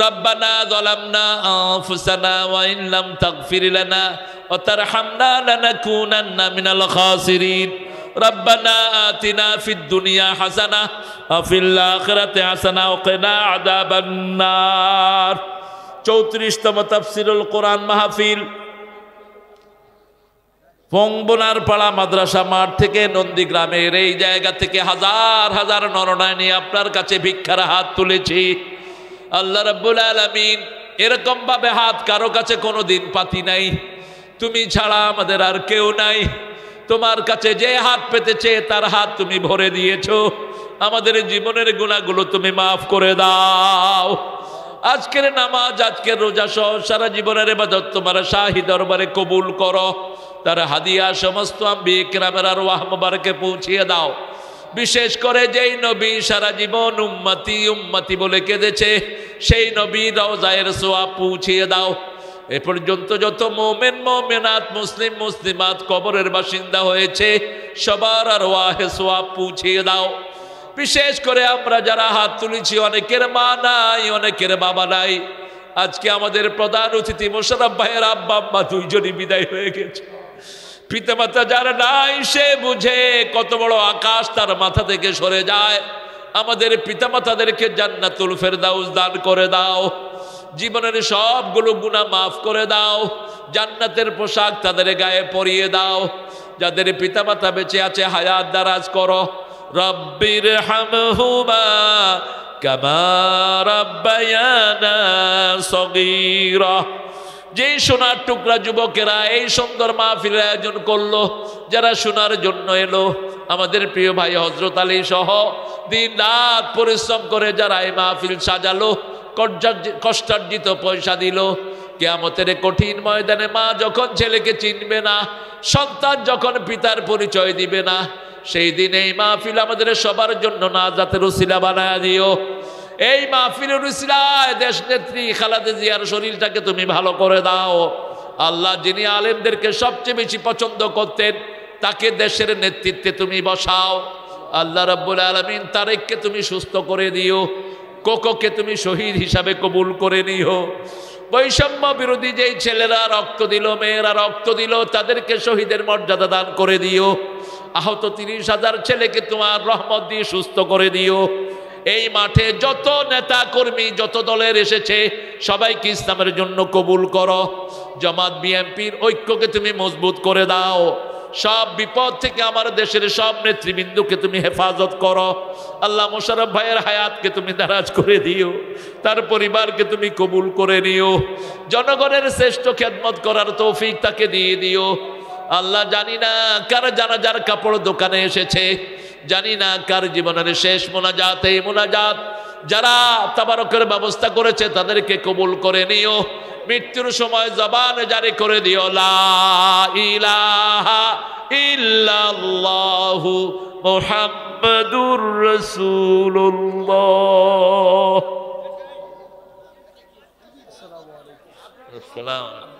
ربنا ظلمنا أنفسنا وإن لم تغفر لنا وترحمنا لنكونن من الخاسرين ربنا آتنا في الدنيا حسنة وفي الآخرة حسنة وقنا عذاب النار 34তম তাফসীরুল কোরআন মাহফিল পংবনার পাড়া মাদ্রাসা মাঠ থেকে নন্দীগ্রামের এই জায়গা থেকে হাজার হাজার নরনারী নিয়ে আপনার কাছে ভিক্ষার হাত তুলেছি। আল্লাহ রাব্বুল আলামিন এরকম ভাবে হাত কারো কাছে কোনোদিন পাতি নাই, তুমি ছাড়া আমাদের আর কেউ নাই। তোমার কাছে যে হাত পেতেছে তার হাত তুমি ভরে দিয়েছো। আমাদের জীবনের গুনাহগুলো তুমি মাফ করে দাও। আজকের নামাজ, আজকের রোজা সহ সারা জীবনের ইবাদত তোমার শাহী দরবারে কবুল করো। তার হাদিয়া সমস্ত আম্বিয়া কিরামের আরওয়াহ মুবারকে পৌঁছিয়ে দাও। বিশেষ করে যেই নবী সারা জীবন উম্মতি উম্মতি বলে কেঁদেছে, সেই নবীর রওজায়ের সোয়াব পৌঁছিয়ে দাও। এ পর্যন্ত যত মুমিন মুমিনাত মুসলিম মুসলিমাত কবরের বাসিন্দা হয়েছে সবার আরওয়াহে সোয়াব পৌঁছিয়ে দাও। বিশেষ করে আমরা যারা হাত তুলেছি, অনেকের মা নাই, অনেকের বাবা নাই। আজকে আমাদের প্রধান অতিথি মোশাররফ ভাইয়ের আব্বা আম্মা দুইজনই বিদায় হয়ে গেছে। পিতামাতা যারা নাই সে বুঝে কত বড় আকাশ তার মাথা থেকে সরে যায়। আমাদের পিতামাতাদেরকে জান্নাতুল ফেরদাউস দান করে দাও। জীবনের সবগুলো গুনাহ মাফ করে দাও। জান্নাতের পোশাক তাদের গায়ে পরিয়ে দাও। যাদের পিতামাতা বেঁচে আছে হায়াত দারাজ করো। রব্বির হামহুমা কামা রাব্বায়ানা সগীরা। যেই সোনার টুকরা যুবকেরা এই সুন্দর মাহফিলের আয়োজন করলো, যারা শোনার জন্য এলো, আমাদের প্রিয় ভাই হযরত আলী সহ দিন রাত পরিশ্রম করে যারা এই মাহফিল সাজালো, কষ্টার্জিত পয়সা দিল, কিয়ামতের কঠিন ময়দানে মা যখন ছেলেকে চিনবে না, সন্তান যখন পিতার পরিচয় দিবে না, সেই দিন এই মাহফিল আমাদের সবার জন্য নাজাতের উসিলা বানায় দিও। এই মাহফিলের উসিলায় দেশ নেত্রী খালেদা জিয়ার শরীরটাকে তুমি ভালো করে দাও। আল্লাহ, যিনি আলেমদেরকে সবচেয়ে বেশি পছন্দ করতেন, তাকে দেশের নেতৃত্বে তুমি বসাও। আল্লাহ রাব্বুল আলামিন তারেককে তুমি সুস্থ করে দিও। কোকোকে তুমি শহীদ হিসাবে কবুল করে নিও। বৈষম্য বিরোধী যেই ছেলেরা রক্ত দিল, মেয়েরা রক্ত দিল, তাদেরকে শহীদের মর্যাদা দান করে দিও। আহত 30,000 ছেলেকে তোমার রহমত দিয়ে সুস্থ করে দিও। এই মাঠে যত নেতা কর্মী, যত দলের এসেছে, সবাইকে ইসলামের জন্য কবুল করো। জামাত বিএনপির ঐক্যকে তুমি মজবুত করে দাও। সব বিপদ থেকে আমার দেশের সব নেতৃবৃন্দকে তুমি হেফাজত করো। আল্লাহ, মোশাররফ ভাইয়ের হায়াতকে তুমি দারাজ করে দিও, তার পরিবারকে তুমি কবুল করে নিও। জনগণের শ্রেষ্ঠ খেদমত করার তৌফিক তাকে দিয়ে দিও। আল্লাহ, জানি না কার জানাজার কাপড় দোকানে এসেছে, জানি না কার জীবনের শেষ মোনাজাত এই মোনাজাত। যারা তাবারকের ব্যবস্থা করেছে তাদেরকে কবুল করে নিও। মৃত্যুর সময় জবান জারি করে দিও, লা ইলাহা ইল্লাল্লাহু মুহাম্মাদুর রাসূলুল্লাহ। আসসালামু আলাইকুম।